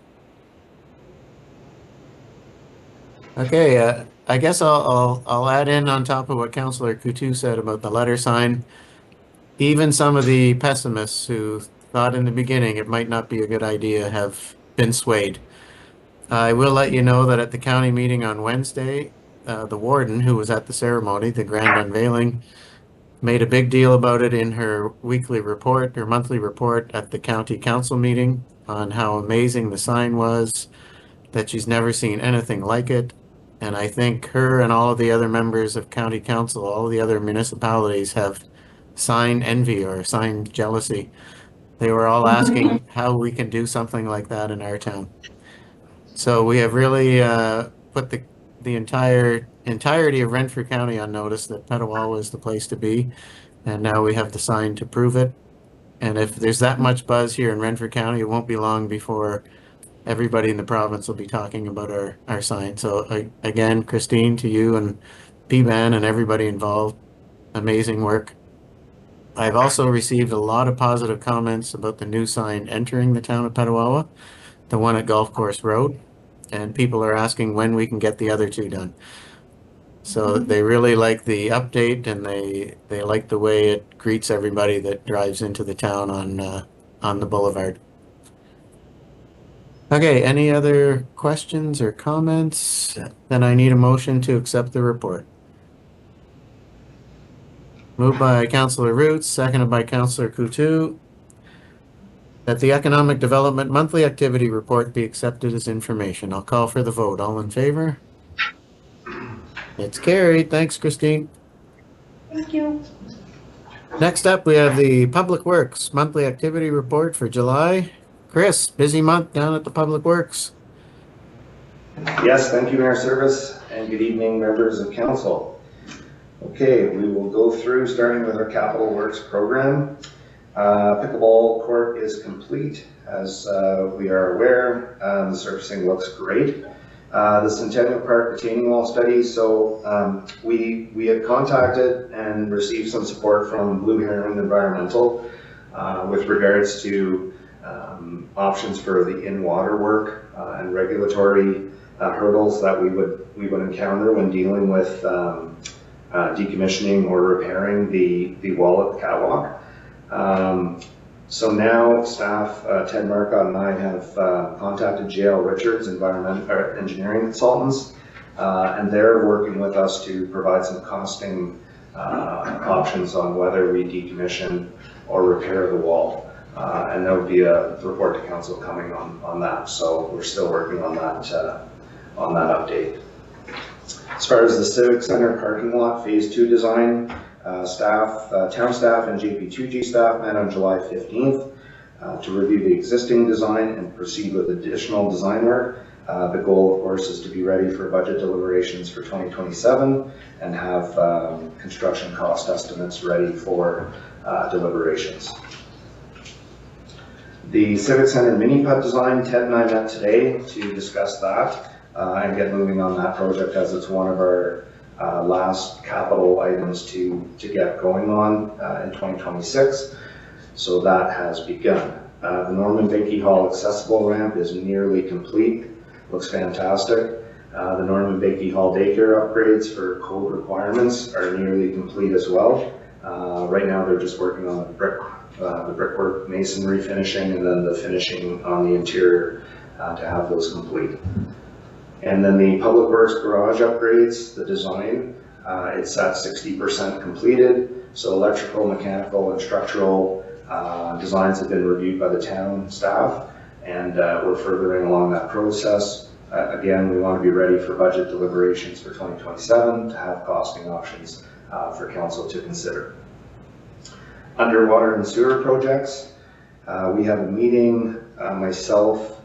Speaker 1: Okay, I guess I'll add in on top of what Councillor Coutu said about the letter sign. Even some of the pessimists who thought in the beginning it might not be a good idea have been swayed. I will let you know that at the county meeting on Wednesday, the warden who was at the ceremony, the grand unveiling, made a big deal about it in her monthly report at the county council meeting on how amazing the sign was, that she's never seen anything like it. And I think her and all of the other members of county council, all the other municipalities have sign envy or sign jealousy. They were all asking how we can do something like that in our town. So we have really put the entirety of Renfrew County on notice that Petawawa is the place to be. And now we have the sign to prove it. And if there's that much buzz here in Renfrew County, it won't be long before everybody in the province will be talking about our sign. So again, Christine, to you and P-BAN and everybody involved, amazing work. I've also received a lot of positive comments about the new sign entering the town of Petawawa, the one at Golf Course Road, and people are asking when we can get the other two done. So they really like the update and they like the way it greets everybody that drives into the town on the boulevard. Okay, any other questions or comments? Then I need a motion to accept the report. Moved by Councillor Roots, seconded by Councillor Coutu, that the Economic Development Monthly Activity Report be accepted as information. I'll call for the vote. All in favor? It's carried. Thanks, Christine.
Speaker 9: Thank you.
Speaker 1: Next up, we have the Public Works Monthly Activity Report for July. Chris, busy month down at the Public Works.
Speaker 12: Yes, thank you, Mayor Service, and good evening, members of council. Okay, we will go through starting with our Capital Works program. Pickleball court is complete, as we are aware. The surfacing looks great. The Centennial Park retaining wall study. So we had contacted and received some support from Blue Heron Environmental with regards to options for the in-water work and regulatory hurdles that we would encounter when dealing with decommissioning or repairing the wall at the catwalk. So now staff, Ted Marcotte and I have contacted JL Richards, engineering consultants, and they're working with us to provide some costing options on whether we decommission or repair the wall. And there will be a report to council coming on that. So we're still working on that update. As far as the Civic Center parking lot Phase 2 design, town staff and JP2G staff met on July 15th to review the existing design and proceed with additional design work. The goal, of course, is to be ready for budget deliberations for 2027 and have construction cost estimates ready for deliberations. The Civic Center mini putt design, Ted and I met today to discuss that and get moving on that project, as it's one of our last capital items to get going on in 2026. So that has begun. The Norman Beakey Hall accessible ramp is nearly complete. Looks fantastic. The Norman Beakey Hall daycare upgrades for code requirements are nearly complete as well. Right now they're just working on the brickwork masonry finishing and then the finishing on the interior to have those complete. And then the Public Works garage upgrades, the design, it's at 60% completed. So electrical, mechanical, and structural designs have been reviewed by the town staff, and we're furthering along that process. Again, we want to be ready for budget deliberations for 2027 to have costing options for council to consider. Underwater and sewer projects, we have a meeting, myself,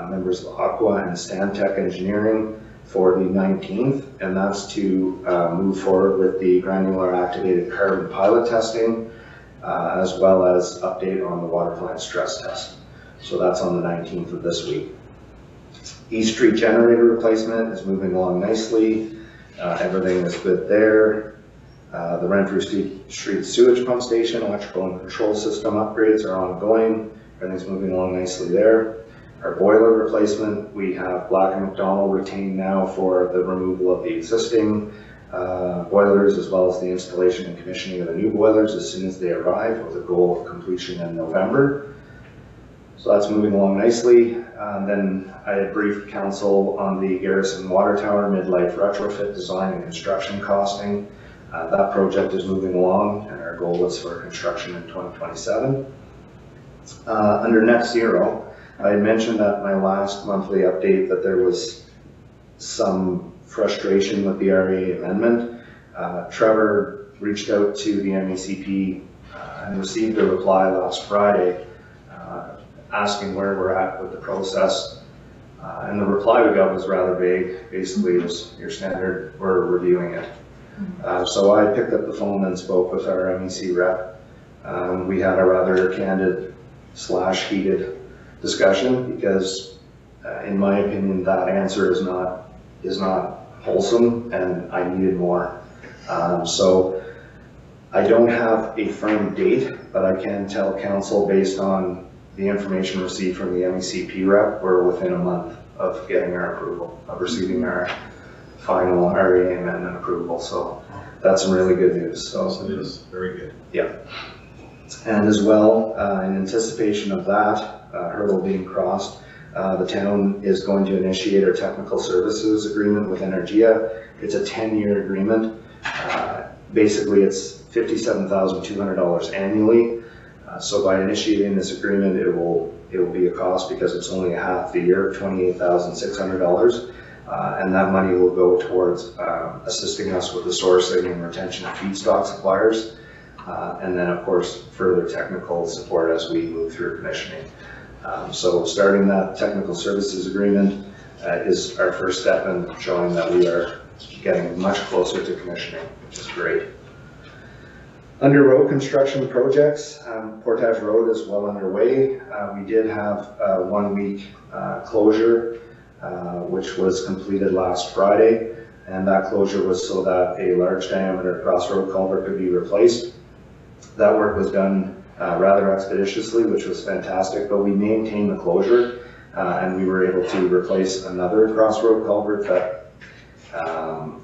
Speaker 12: members of Aqua and Stantec Engineering for the 19th, and that's to move forward with the granular activated carbon pilot testing, as well as update on the water plant stress test. So that's on the 19th of this week. East Street generator replacement is moving along nicely. Everything is good there. The Renfrew Street sewage pump station, electrical and control system upgrades are ongoing. Everything's moving along nicely there. Our boiler replacement, we have Black & McDonald retained now for the removal of the existing boilers, as well as the installation and commissioning of the new boilers as soon as they arrive, with a goal of completion in November. So that's moving along nicely. Then I had briefed council on the Garrison Water Tower midlife retrofit design and construction costing. That project is moving along, and our goal is for construction in 2027. Under net zero, I had mentioned at my last monthly update that there was some frustration with the REA amendment. Trevor reached out to the MECP and received a reply last Friday asking where we're at with the process. And the reply we got was rather vague. Basically, it was your standard, we're reviewing it. So I picked up the phone and spoke with our MEC rep. We had a rather candid / heated discussion because, in my opinion, that answer is not wholesome, and I needed more. So I don't have a firm date, but I can tell council based on the information received from the MECP rep, we're within a month of getting our approval, of receiving our final REA amendment approval. So that's some really good news. So
Speaker 6: it is very good.
Speaker 12: Yeah. And as well, in anticipation of that hurdle being crossed, the town is going to initiate our technical services agreement with Energia. It's a 10-year agreement. Basically, it's $57,200 annually. So by initiating this agreement, it will be a cost because it's only a half the year, $28,600. And that money will go towards assisting us with the sourcing and retention of feedstock suppliers. And then, of course, further technical support as we move through commissioning. So starting that technical services agreement is our first step in showing that we are getting much closer to commissioning, which is great. Under road construction projects, Portage Road is well underway. We did have a 1-week closure, which was completed last Friday. And that closure was so that a large diameter crossroad culvert could be replaced. That work was done rather expeditiously, which was fantastic, but we maintained the closure and we were able to replace another crossroad culvert that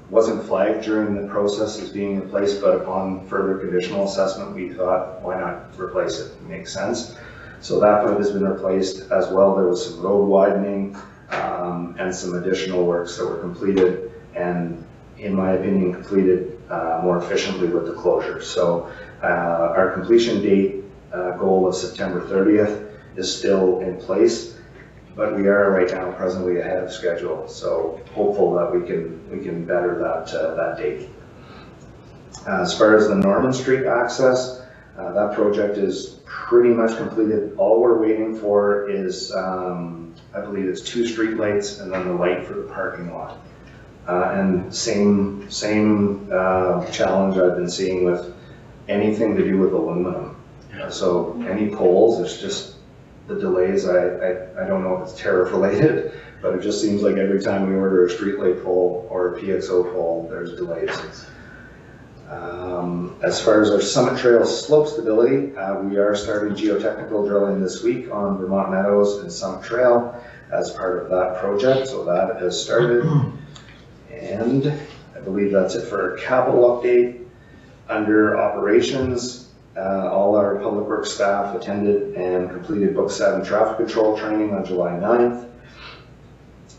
Speaker 12: wasn't flagged during the process as being replaced, but upon further conditional assessment, we thought, why not replace it? It makes sense. So that pipe has been replaced as well. There was some road widening and some additional works that were completed, and in my opinion, completed more efficiently with the closure. So our completion date goal of September 30th is still in place, but we are right now presently ahead of schedule. So hopeful that we can better that date. As far as the Norman Street access, that project is pretty much completed. All we're waiting for is, I believe it's 2 street lights and then the light for the parking lot. And same challenge I've been seeing with anything to do with aluminum. So any poles, it's just the delays. I don't know if it's tariff related, but it just seems like every time we order a streetlight pole or a PXO pole, there's delays. As far as our Summit Trail slope stability, we are starting geotechnical drilling this week on Vermont Meadows and Summit Trail as part of that project. So that has started. And I believe that's it for our capital update. Under operations, all our public works staff attended and completed Book 7 traffic control training on July 9th.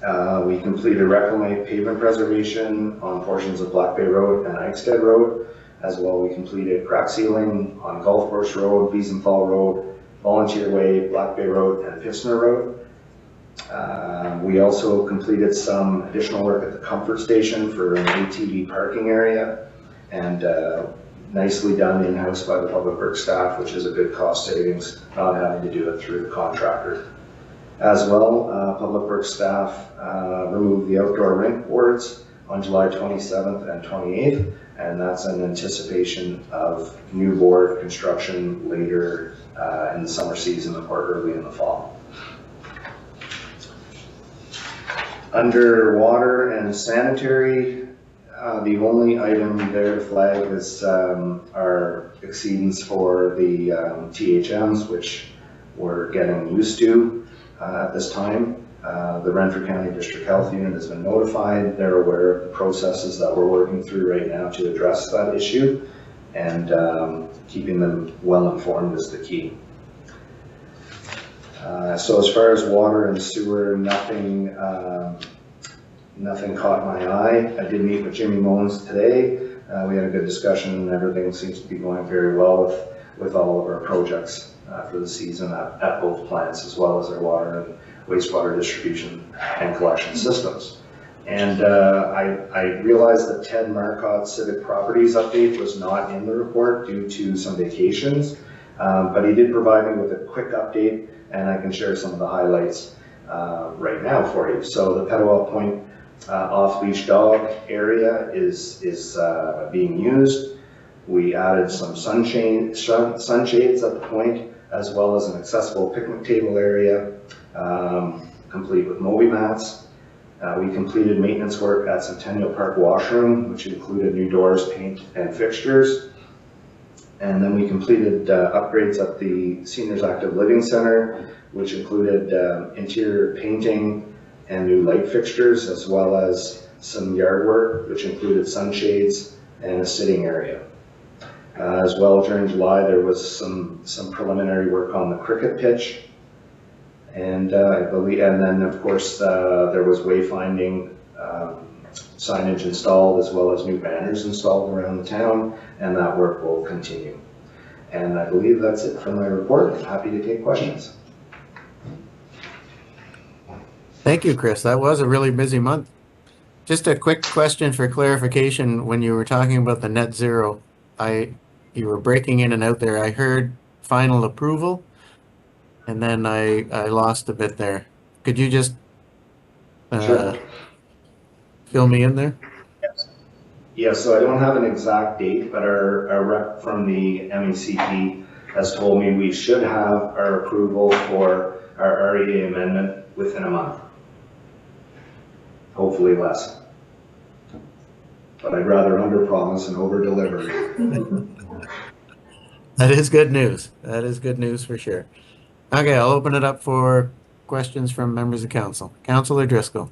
Speaker 12: We completed reclamate pavement preservation on portions of Black Bay Road and Eichstead Road. As well, we completed crack sealing on Golf Course Road, Wiesenthal Road, Volunteer Way, Black Bay Road, and Pissner Road. We also completed some additional work at the Comfort Station for an ATV parking area, and nicely done in-house by the Public Works staff, which is a good cost savings, not having to do it through the contractor. As well, Public Works staff removed the outdoor rink boards on July 27th and 28th, and that's in anticipation of new board construction later in the summer season or early in the fall. Under water and sanitary, the only item there to flag is our exceedance for the THMs, which we're getting used to at this time. The Renfrew County District Health Unit has been notified. They're aware of the processes that we're working through right now to address that issue, and keeping them well informed is the key. So as far as water and sewer, nothing caught my eye. I did meet with Jimmy Mones today. We had a good discussion, and everything seems to be going very well with all of our projects for the season at both plants, as well as our water and wastewater distribution and collection systems. And I realized that Ted Marcotte's Civic Properties update was not in the report due to some vacations, but he did provide me with a quick update, and I can share some of the highlights right now for you. So the Petawawa Point off-leash dog area is being used. We added some sunshades at the point, as well as an accessible picnic table area, complete with Moby mats. We completed maintenance work at Centennial Park Washroom, which included new doors, paint, and fixtures. And then we completed upgrades at the Seniors Active Living Center, which included interior painting and new light fixtures, as well as some yard work, which included sunshades and a sitting area. As well, during July, there was some preliminary work on the cricket pitch. And I believe, and then of course, there was wayfinding signage installed, as well as new banners installed around the town, and that work will continue. And I believe that's it for my report. I'm happy to take questions.
Speaker 1: Thank you, Chris. That was a really busy month. Just a quick question for clarification. When you were talking about the net zero, you were breaking in and out there. I heard final approval, and then I lost a bit there. Could you just
Speaker 12: Sure.
Speaker 1: fill me in there?
Speaker 12: Yes. Yeah, so I don't have an exact date, but our rep from the MECP has told me we should have our approval for our REA amendment within a month. Hopefully less. But I'd rather under-promise and over-deliver.
Speaker 1: That is good news. That is good news for sure. Okay, I'll open it up for questions from members of council. Councillor Driscoll.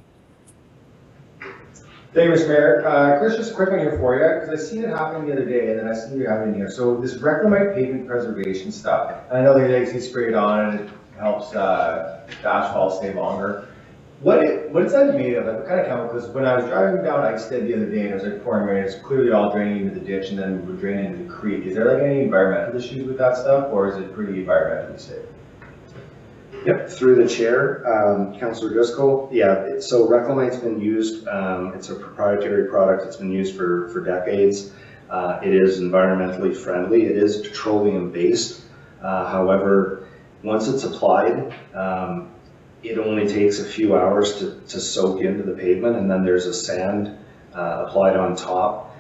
Speaker 10: Thank you, Mr. Mayor. Chris, just a quick one here for you, because I seen it happen the other day, and then I seen you have it in here. So this reclamite pavement preservation stuff, and I know they actually spray it on, and it helps the asphalt stay longer. What is that made of? Like, what kind of chemical? Because when I was driving down Eichstead the other day, and it was like pouring rain, it's clearly all draining into the ditch, and then would drain into the creek. Is there like any environmental issues with that stuff, or is it pretty environmentally safe?
Speaker 12: Yep, through the chair, Councillor Driscoll. Yeah, so reclamite's been used. It's a proprietary product. It's been used for decades. It is environmentally friendly. It is petroleum based. However, once it's applied, it only takes a few hours to soak into the pavement, and then there's a sand applied on top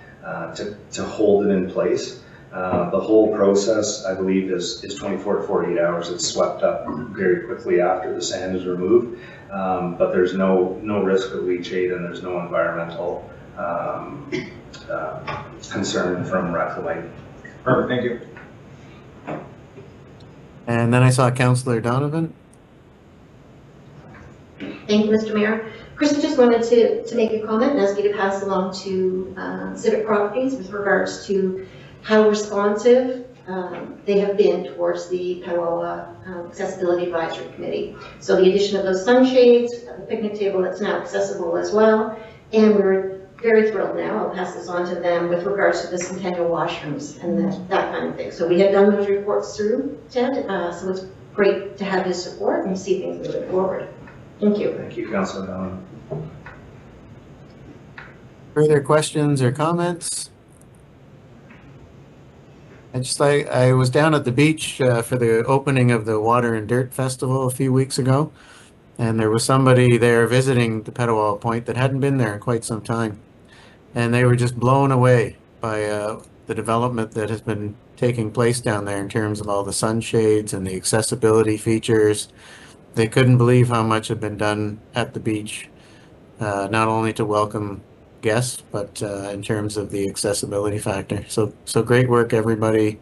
Speaker 12: to hold it in place. The whole process, I believe, is 24 to 48 hours. It's swept up very quickly after the sand is removed, but there's no risk of leachate, and there's no environmental concern from reclamite.
Speaker 10: Perfect, thank you.
Speaker 1: And then I saw Councillor Donovan.
Speaker 4: Thank you, Mr. Mayor. Chris, I just wanted to make a comment and ask you to pass along to Civic Properties with regards to how responsive they have been towards the Petawawa Accessibility Advisory Committee. So the addition of those sunshades, the picnic table that's now accessible as well, and we're very thrilled now, I'll pass this on to them, with regards to the centennial washrooms and that kind of thing. So we had done those reports through, Ted, so it's great to have his support and see things moving forward. Thank you.
Speaker 12: Thank you, Councilor Allen.
Speaker 1: Further questions or comments? I was down at the beach for the opening of the Water and Dirt Festival a few weeks ago, and there was somebody there visiting the Petawawa Point that hadn't been there in quite some time, and they were just blown away by the development that has been taking place down there in terms of all the sunshades and the accessibility features. They couldn't believe how much had been done at the beach, not only to welcome guests, but in terms of the accessibility factor. So great work, everybody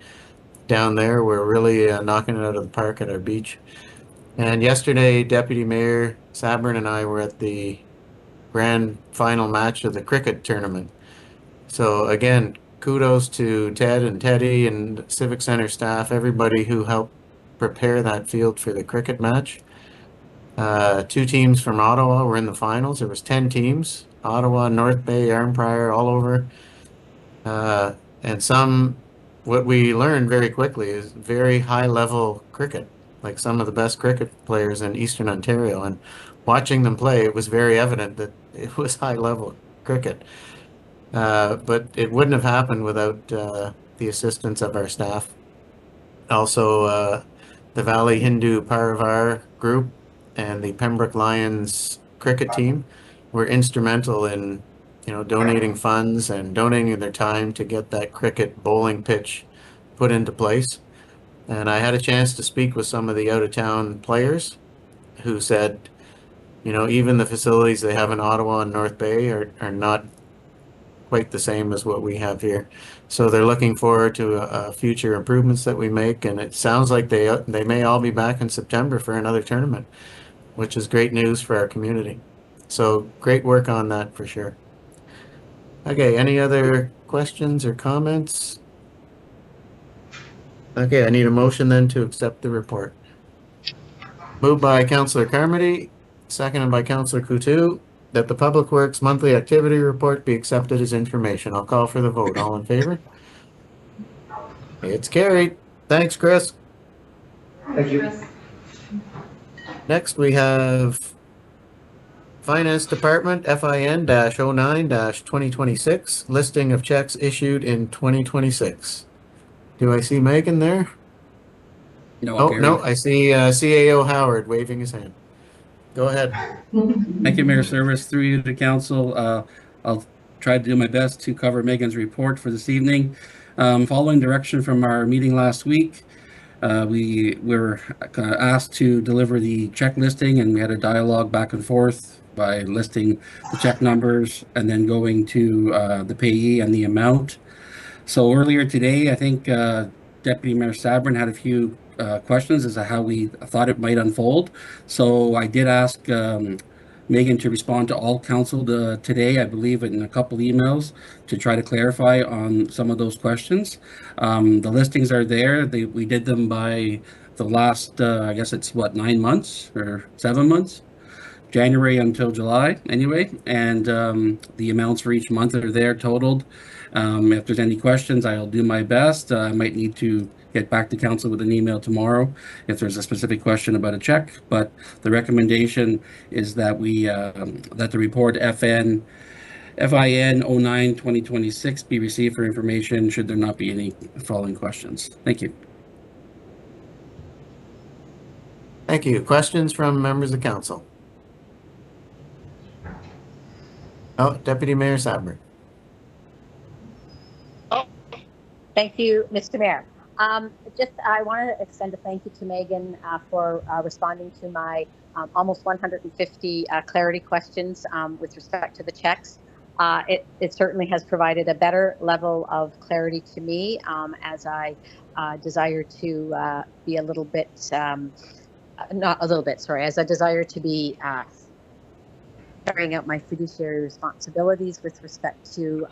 Speaker 1: down there. We're really knocking it out of the park at our beach. And yesterday, Deputy Mayor Sabrin and I were at the grand final match of the cricket tournament. So again, kudos to Ted and Teddy and Civic Center staff, everybody who helped prepare that field for the cricket match. 2 teams from Ottawa were in the finals. There was 10 teams, Ottawa, North Bay, Arnprior, all over. And what we learned very quickly is very high level cricket, like some of the best cricket players in Eastern Ontario. And watching them play, it was very evident that it was high level cricket. But it wouldn't have happened without the assistance of our staff. Also, the Valley Hindu Parivar group and the Pembroke Lions cricket team were instrumental in, donating funds and donating their time to get that cricket bowling pitch put into place. And I had a chance to speak with some of the out-of-town players who said, even the facilities they have in Ottawa and North Bay are not quite the same as what we have here. So they're looking forward to future improvements that we make, and it sounds like they may all be back in September for another tournament, which is great news for our community. So great work on that for sure. Okay, any other questions or comments? Okay, I need a motion then to accept the report. Moved by Councillor Carmody, seconded by Councillor Coutu, that the Public Works Monthly Activity Report be accepted as information. I'll call for the vote. All in favor? It's carried. Thanks, Chris.
Speaker 10: Thank you.
Speaker 1: Next, we have Finance Department FIN-09-2026, listing of checks issued in 2026. Do I see Megan there?
Speaker 2: No,
Speaker 1: Oh,
Speaker 2: Gary.
Speaker 1: no, I see CAO Howard waving his hand. Go ahead.
Speaker 2: Thank you, Mayor Service. Through you to council, I'll try to do my best to cover Megan's report for this evening. Following direction from our meeting last week, we were asked to deliver the check listing, and we had a dialogue back and forth by listing the check numbers and then going to the payee and the amount. So earlier today, I think Deputy Mayor Sabrin had a few questions as to how we thought it might unfold. So I did ask Megan to respond to all council today, I believe in a couple emails, to try to clarify on some of those questions. The listings are there. We did them by the last, I guess it's 9 months or 7 months? January until July anyway, and the amounts for each month are there totaled. If there's any questions, I'll do my best. I might need to get back to council with an email tomorrow if there's a specific question about a check, but the recommendation is that that the report FIN 09-2026 be received for information should there not be any following questions. Thank you.
Speaker 1: Thank you. Questions from members of council? Oh, Deputy Mayor Sabrin.
Speaker 3: Thank you, Mr. Mayor. I want to extend a thank you to Megan for responding to my almost 150 clarity questions with respect to the checks. It certainly has provided a better level of clarity to me as I desire to be as I desire to be carrying out my fiduciary responsibilities with respect to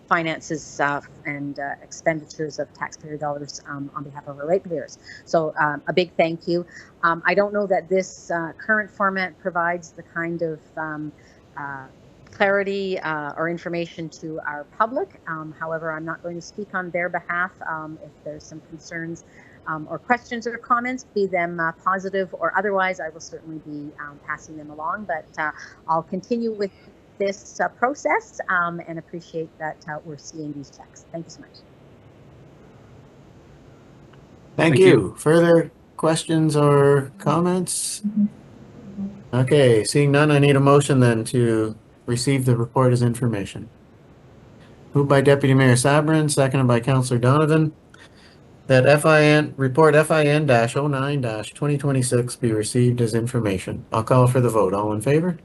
Speaker 3: finances and expenditures of taxpayer dollars on behalf of our ratepayers. So a big thank you. I don't know that this current format provides the kind of clarity or information to our public. However, I'm not going to speak on their behalf. If there's some concerns or questions or comments, be them positive or otherwise, I will certainly be passing them along. But I'll continue with this process and appreciate that we're seeing these checks. Thank you so much.
Speaker 1: Thank you. Further questions or comments? Okay, seeing none, I need a motion then to receive the report as information. Moved by Deputy Mayor Sabrin, seconded by Councillor Donovan, that report FIN-09-2026 be received as information. I'll call for the vote. All in favor?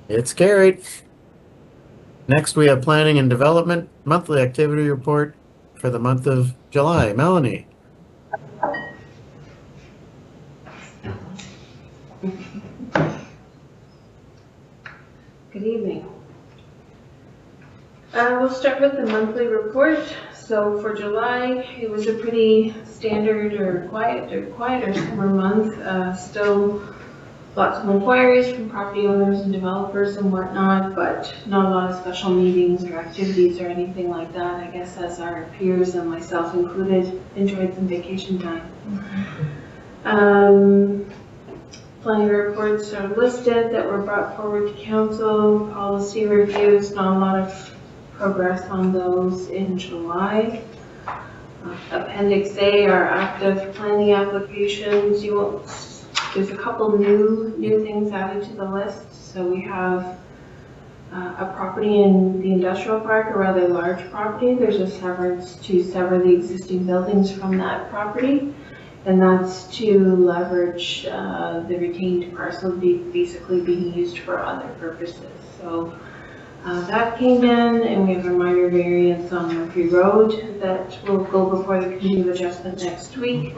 Speaker 1: It's carried. Next, we have Planning and Development Monthly Activity Report for the month of July. Melanie.
Speaker 9: Good evening. We'll start with the monthly report. So for July, it was a pretty standard or quieter summer month. Still lots of inquiries from property owners and developers and whatnot, but not a lot of special meetings or activities or anything like that. I guess as our peers and myself included enjoyed some vacation time. Plenty of reports are listed that were brought forward to council, policy reviews, not a lot of progress on those in July. Appendix A are active planning applications. There's a couple new things added to the list. So we have a property in the industrial park, a rather large property. There's a severance to sever the existing buildings from that property. And that's to leverage the retained parcel basically being used for other purposes. So that came in, and we have a minor variance on Murphy Road that will go before the committee of adjustment next week.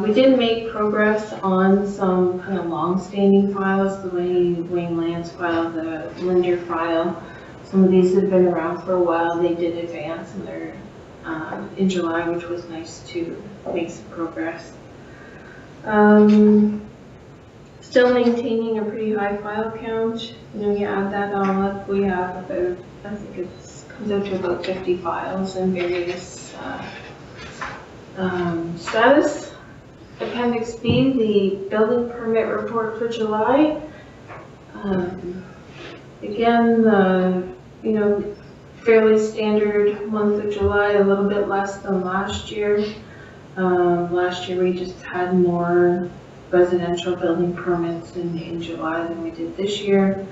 Speaker 9: We did make progress on some kind of long-standing files, the Wayne Lands file, the Linder file. Some of these have been around for a while. They did advance, and they're in July, which was nice to make some progress. Still maintaining a pretty high file count. You add that all up, we have about, I think it comes out to about 50 files in various status. Appendix B, the building permit report for July. Again, fairly standard month of July, a little bit less than last year. Last year we just had more residential building permits in July than we did this year.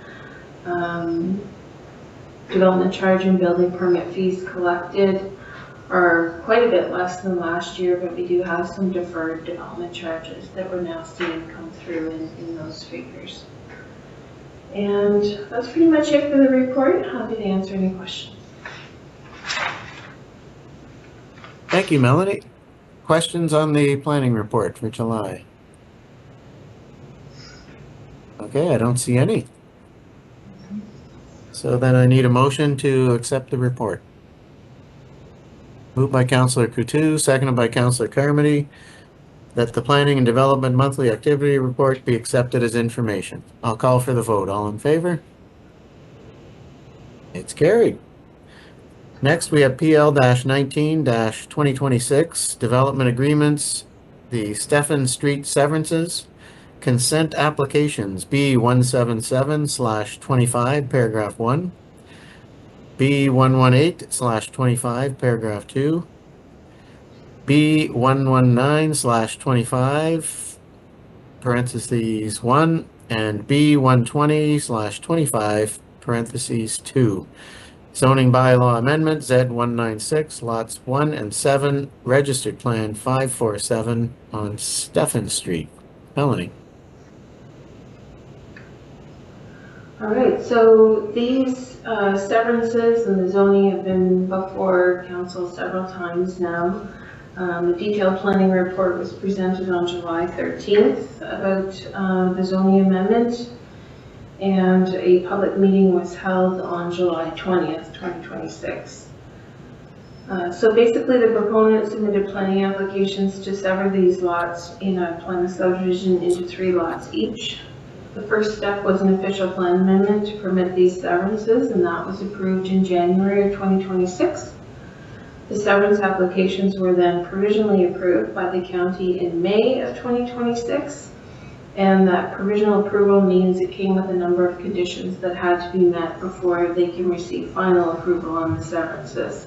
Speaker 9: Development charge and building permit fees collected are quite a bit less than last year, but we do have some deferred development charges that we're now seeing come through in those figures. And that's pretty much it for the report. Happy to answer any questions.
Speaker 1: Thank you, Melanie. Questions on the planning report for July? Okay, I don't see any. So then I need a motion to accept the report. Moved by Councillor Coutu, seconded by Councillor Carmody, that the Planning and Development Monthly Activity Report be accepted as information. I'll call for the vote. All in favor? It's carried. Next, we have PL-19-2026, Development Agreements, the Stephen Street Severances, Consent Applications, B177/25, Paragraph 1, B118/25, Paragraph 2, B119/25, parentheses 1, and B120/25, parentheses 2. Zoning bylaw amendment Z196, lots 1 and 7, registered plan 547 on Stephen Street. Melanie.
Speaker 9: All right, so these severances and the zoning have been before council several times now. The detailed planning report was presented on July 13th about the zoning amendment. and a public meeting was held on July 20th, 2026. So basically, the proponent submitted planning applications to sever these lots in a plan of subdivision into 3 lots each. The first step was an official plan amendment to permit these severances, and that was approved in January of 2026. The severance applications were then provisionally approved by the county in May of 2026, and that provisional approval means it came with a number of conditions that had to be met before they can receive final approval on the severances.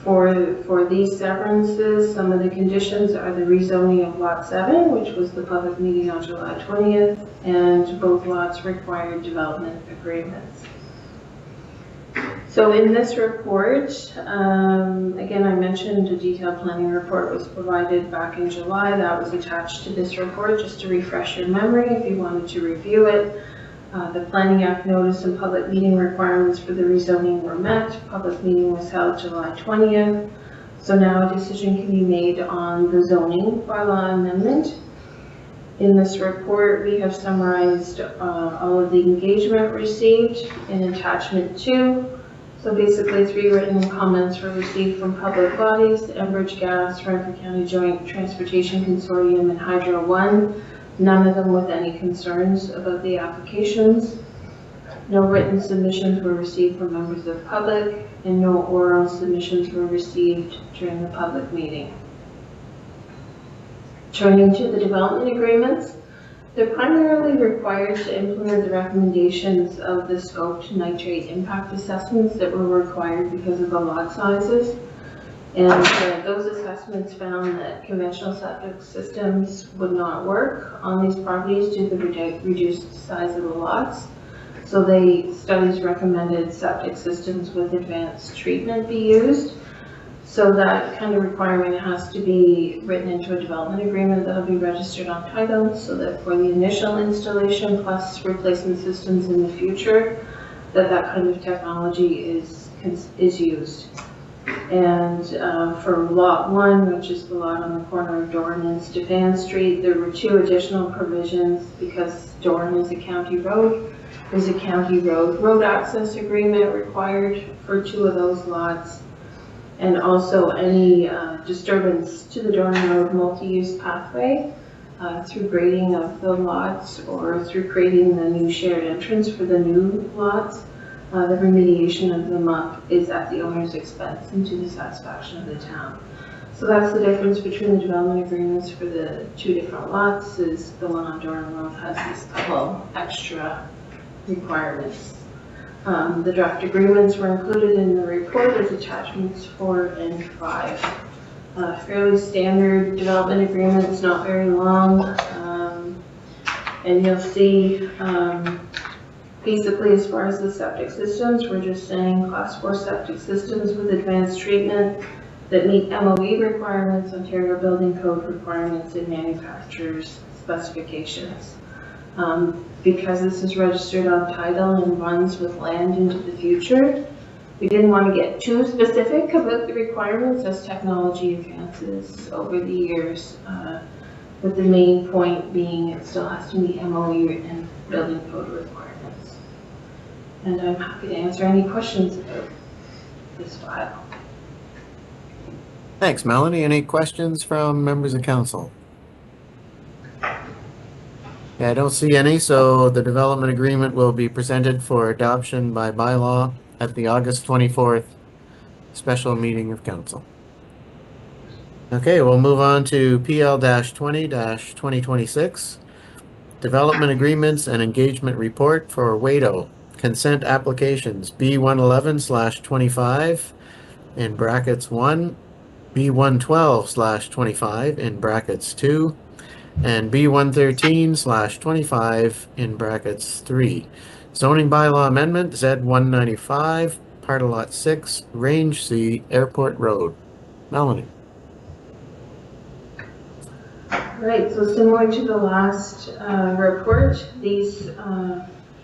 Speaker 9: For these severances, some of the conditions are the rezoning of Lot 7, which was the public meeting on July 20th, and both lots required development agreements. So in this report, again, I mentioned a detailed planning report was provided back in July. That was attached to this report just to refresh your memory if you wanted to review it. The Planning Act notice and public meeting requirements for the rezoning were met. Public meeting was held July 20th. So now a decision can be made on the zoning bylaw amendment. In this report, we have summarized all of the engagement received in attachment 2. So basically 3 written comments were received from public bodies, Enbridge Gas, Renfrew County Joint Transportation Consortium, and Hydro One. None of them with any concerns about the applications. No written submissions were received from members of the public, and no oral submissions were received during the public meeting. Turning to the development agreements, they're primarily required to implement the recommendations of the scoped nitrate impact assessments that were required because of the lot sizes. And those assessments found that conventional septic systems would not work on these properties due to the reduced size of the lots. So studies recommended septic systems with advanced treatment be used. So that kind of requirement has to be written into a development agreement that will be registered on title, so that for the initial installation plus replacement systems in the future, that kind of technology is used. And for Lot 1, which is the lot on the corner of Doran and Stefan Street, there were 2 additional provisions because Doran is a county road. There's a county road access agreement required for 2 of those lots. And also any disturbance to the Doran Road multi-use pathway through grading of the lots or through creating the new shared entrance for the new lots. The remediation of them up is at the owner's expense and to the satisfaction of the town. So that's the difference between the development agreements for the 2 different lots. Is the one on Doran Road has these couple extra requirements. The draft agreements were included in the report as attachments 4 and 5. Fairly standard development agreements, not very long. And you'll see basically as far as the septic systems, we're just saying class 4 septic systems with advanced treatment that meet MOE requirements, Ontario Building Code requirements, and manufacturer's specifications. Because this is registered on title and runs with land into the future, we didn't want to get too specific about the requirements as technology advances over the years, with the main point being it still has to meet MOE and building code requirements. And I'm happy to answer any questions about this file.
Speaker 1: Thanks, Melanie. Any questions from members of council? Yeah, I don't see any, so the development agreement will be presented for adoption by bylaw at the August 24th special meeting of council. Okay, we'll move on to PL-20-2026, development agreements and engagement report for Wado. Consent applications B111/25 in brackets 1, B112/25 in brackets 2, and B113/25 in brackets 3. Zoning bylaw amendment Z195, part of lot 6, range C, Airport Road. Melanie.
Speaker 9: Right, so similar to the last report, these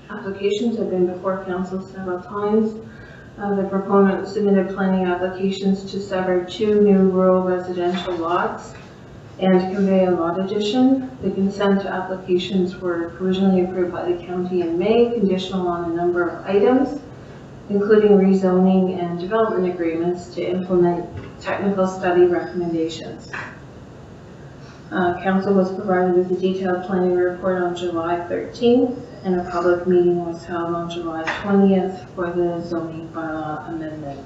Speaker 9: applications have been before council several times. The proponent submitted planning applications to sever 2 new rural residential lots. and convey a lot addition. The consent applications were provisionally approved by the county in May, conditional on a number of items, including rezoning and development agreements to implement technical study recommendations. Council was provided with a detailed planning report on July 13th, and a public meeting was held on July 20th for the zoning bylaw amendment.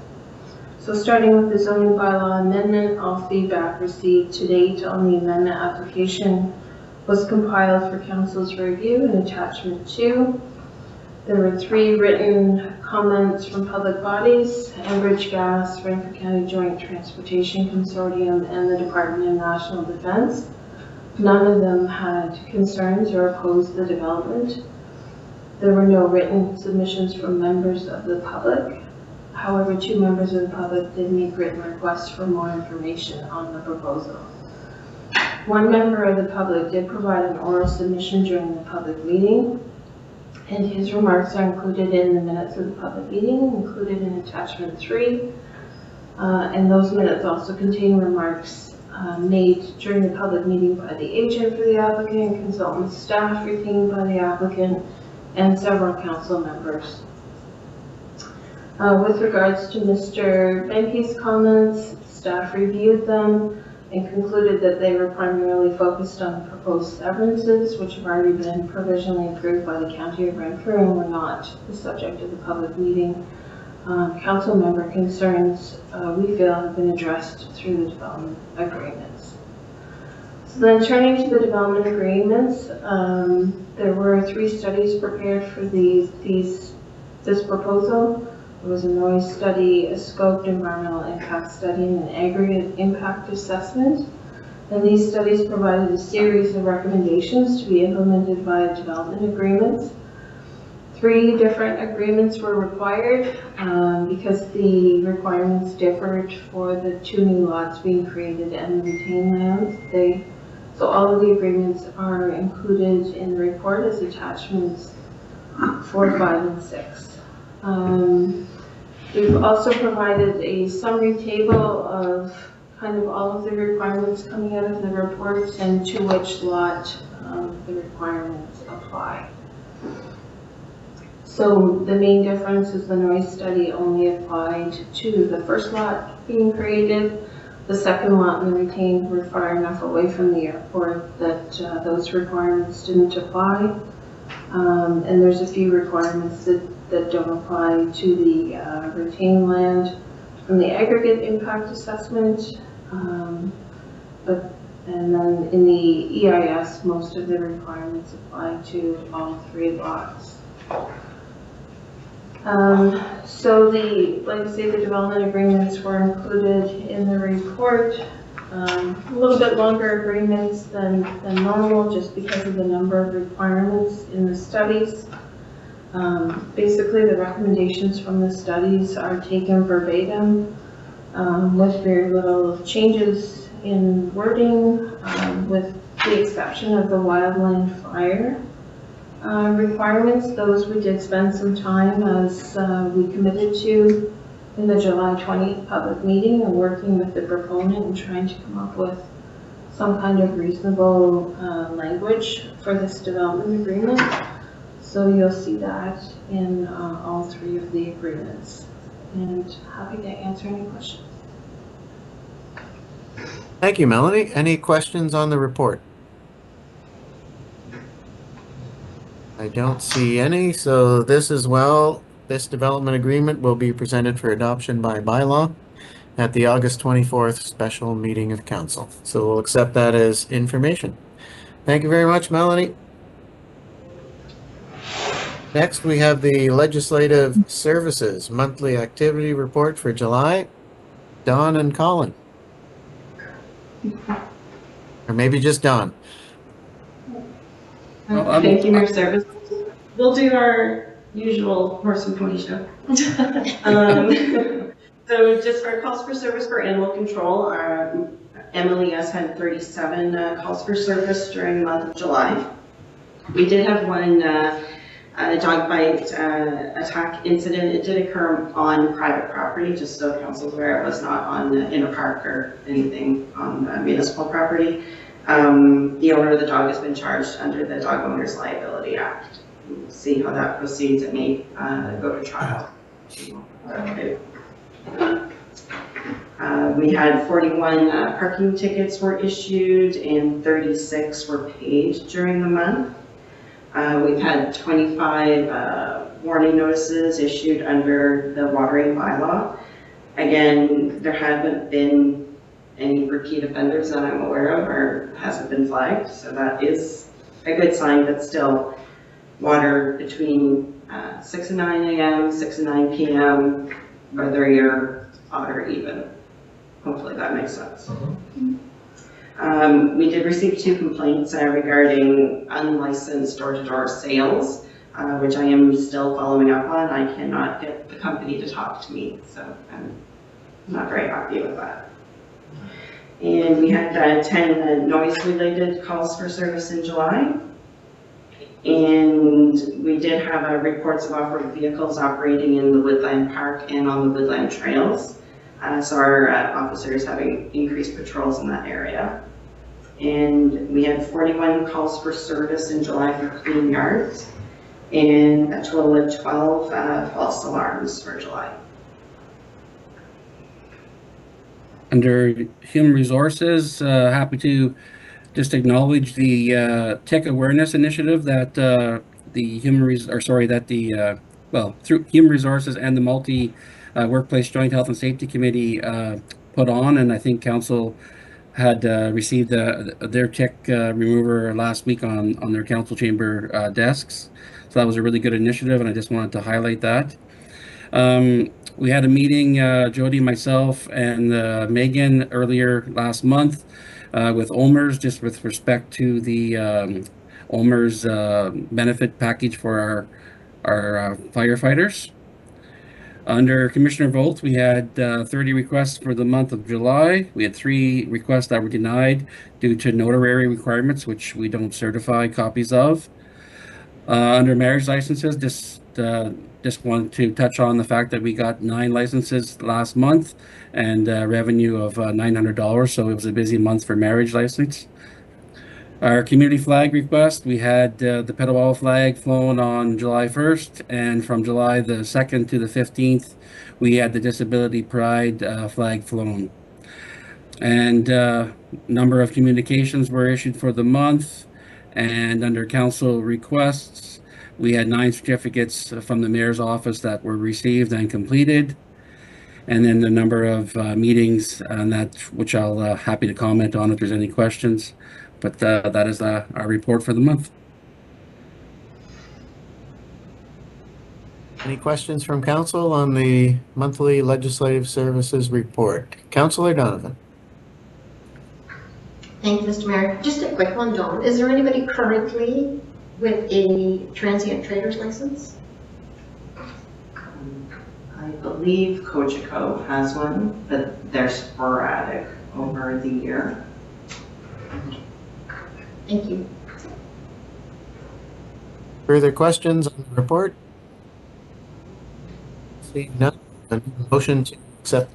Speaker 9: So starting with the zoning bylaw amendment, all feedback received to date on the amendment application was compiled for council's review in attachment 2. There were 3 written comments from public bodies, Enbridge Gas, Renfrew County Joint Transportation Consortium, and the Department of National Defense. None of them had concerns or opposed the development. There were no written submissions from members of the public. However, 2 members of the public did make written requests for more information on the proposal. 1 member of the public did provide an oral submission during the public meeting, and his remarks are included in the minutes of the public meeting, included in attachment 3. And those minutes also contain remarks made during the public meeting by the agent for the applicant, consultant staff retained by the applicant, and several council members. With regards to Mr. Benke's comments, staff reviewed them and concluded that they were primarily focused on proposed severances, which have already been provisionally approved by the County of Renfrew and were not the subject of the public meeting. Council member concerns, we feel, have been addressed through the development agreements. So then turning to the development agreements, there were 3 studies prepared for this proposal. There was a noise study, a scoped environmental impact study, and an aggregate impact assessment. And these studies provided a series of recommendations to be implemented via development agreements. 3 different agreements were required because the requirements differed for the 2 new lots being created and the retained lands. So all of the agreements are included in the report as attachments 4, 5, and 6. We've also provided a summary table of kind of all of the requirements coming out of the reports and to which lot the requirements apply. So the main difference is the noise study only applied to the first lot being created. The second lot and the retained were far enough away from the airport that those requirements didn't apply. And there's a few requirements that don't apply to the retained land from the aggregate impact assessment. And then in the EIS, most of the requirements apply to all 3 lots. So like I say, the development agreements were included in the report. A little bit longer agreements than normal just because of the number of requirements in the studies. Basically, the recommendations from the studies are taken verbatim with very little changes in wording, with the exception of the wildland fire requirements. Those we did spend some time, as we committed to in the July 20th public meeting, and working with the proponent and trying to come up with some kind of reasonable language for this development agreement. So you'll see that in all 3 of the agreements. And happy to answer any questions.
Speaker 1: Thank you, Melanie. Any questions on the report? I don't see any, so this development agreement will be presented for adoption by bylaw at the August 24th special meeting of council. So we'll accept that as information. Thank you very much, Melanie. Next, we have the Legislative Services Monthly Activity Report for July. Don and Colin. Or maybe just Don.
Speaker 13: Thank you, Mayor Service. We'll do our usual horse and pony show. So just for calls for service for animal control, our MLES had 37 calls for service during the month of July. We did have one A dog bite attack incident, it did occur on private property, just so council's aware, it was not on in a park or anything on municipal property. The owner of the dog has been charged under the Dog Owners Liability Act. We'll see how that proceeds. It may go to trial. Okay. We had 41 parking tickets were issued and 36 were paid during the month. We've had 25 warning notices issued under the watering bylaw. Again, there haven't been any repeat offenders that I'm aware of, or hasn't been flagged, so that is a good sign, but still water between 6 and 9 a.m., 6 and 9 p.m., whether you're odd or even. Hopefully that makes sense. We did receive 2 complaints regarding unlicensed door-to-door sales, which I am still following up on. I cannot get the company to talk to me, so I'm not very happy with that. And we had 10 noise-related calls for service in July. And we did have reports of off-road vehicles operating in the Woodland Park and on the Woodland Trails. So our officers having increased patrols in that area. And we had 41 calls for service in July for clean yards, and a total of 12 false alarms for July.
Speaker 2: Under Human Resources, happy to just acknowledge the tech awareness initiative that through Human Resources and the Workplace Joint Health and Safety Committee put on, and I think council had received their tech remover last week on their council chamber desks. So that was a really good initiative, and I just wanted to highlight that. We had a meeting, Jody, myself, and Megan earlier last month with OMERS, just with respect to the OMERS benefit package for our firefighters. Under Commissioner votes, we had 30 requests for the month of July. We had 3 requests that were denied due to notary requirements, which we don't certify copies of. Under marriage licenses, just want to touch on the fact that we got 9 licenses last month and revenue of $900, so it was a busy month for marriage license. Our community flag request, we had the Petawawa flag flown on July 1st, and from July the 2nd to the 15th, we had the Disability Pride flag flown. And number of communications were issued for the month, and under council requests, we had 9 certificates from the mayor's office that were received and completed. And then the number of meetings, and that which I'll happy to comment on if there's any questions. But that is our report for the month.
Speaker 1: Any questions from council on the monthly legislative services report? Councillor Donovan.
Speaker 4: Thank you, Mr. Mayor. Just a quick one, Dawn. Is there anybody currently with a transient trader's license?
Speaker 13: I believe Cogeco has one, but they're sporadic over the year.
Speaker 4: Thank you.
Speaker 1: Further questions on the report? Seeing none, a motion to accept.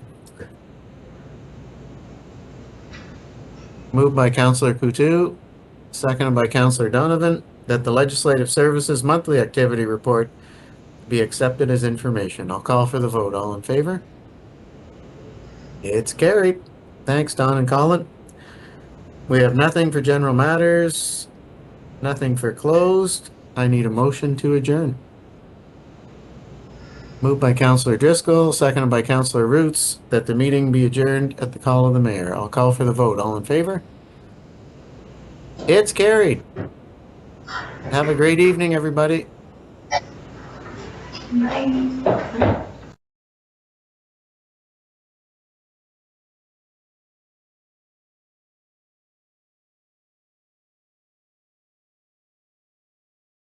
Speaker 1: Moved by Councillor Coutu, seconded by Councillor Donovan, that the Legislative Services Monthly Activity Report be accepted as information. I'll call for the vote. All in favor? It's carried. Thanks, Don and Colin. We have nothing for general matters, nothing for closed. I need a motion to adjourn. Moved by Councillor Driscoll, seconded by Councillor Roots, that the meeting be adjourned at the call of the mayor. I'll call for the vote. All in favor? It's carried. Have a great evening, everybody.
Speaker 4: Bye.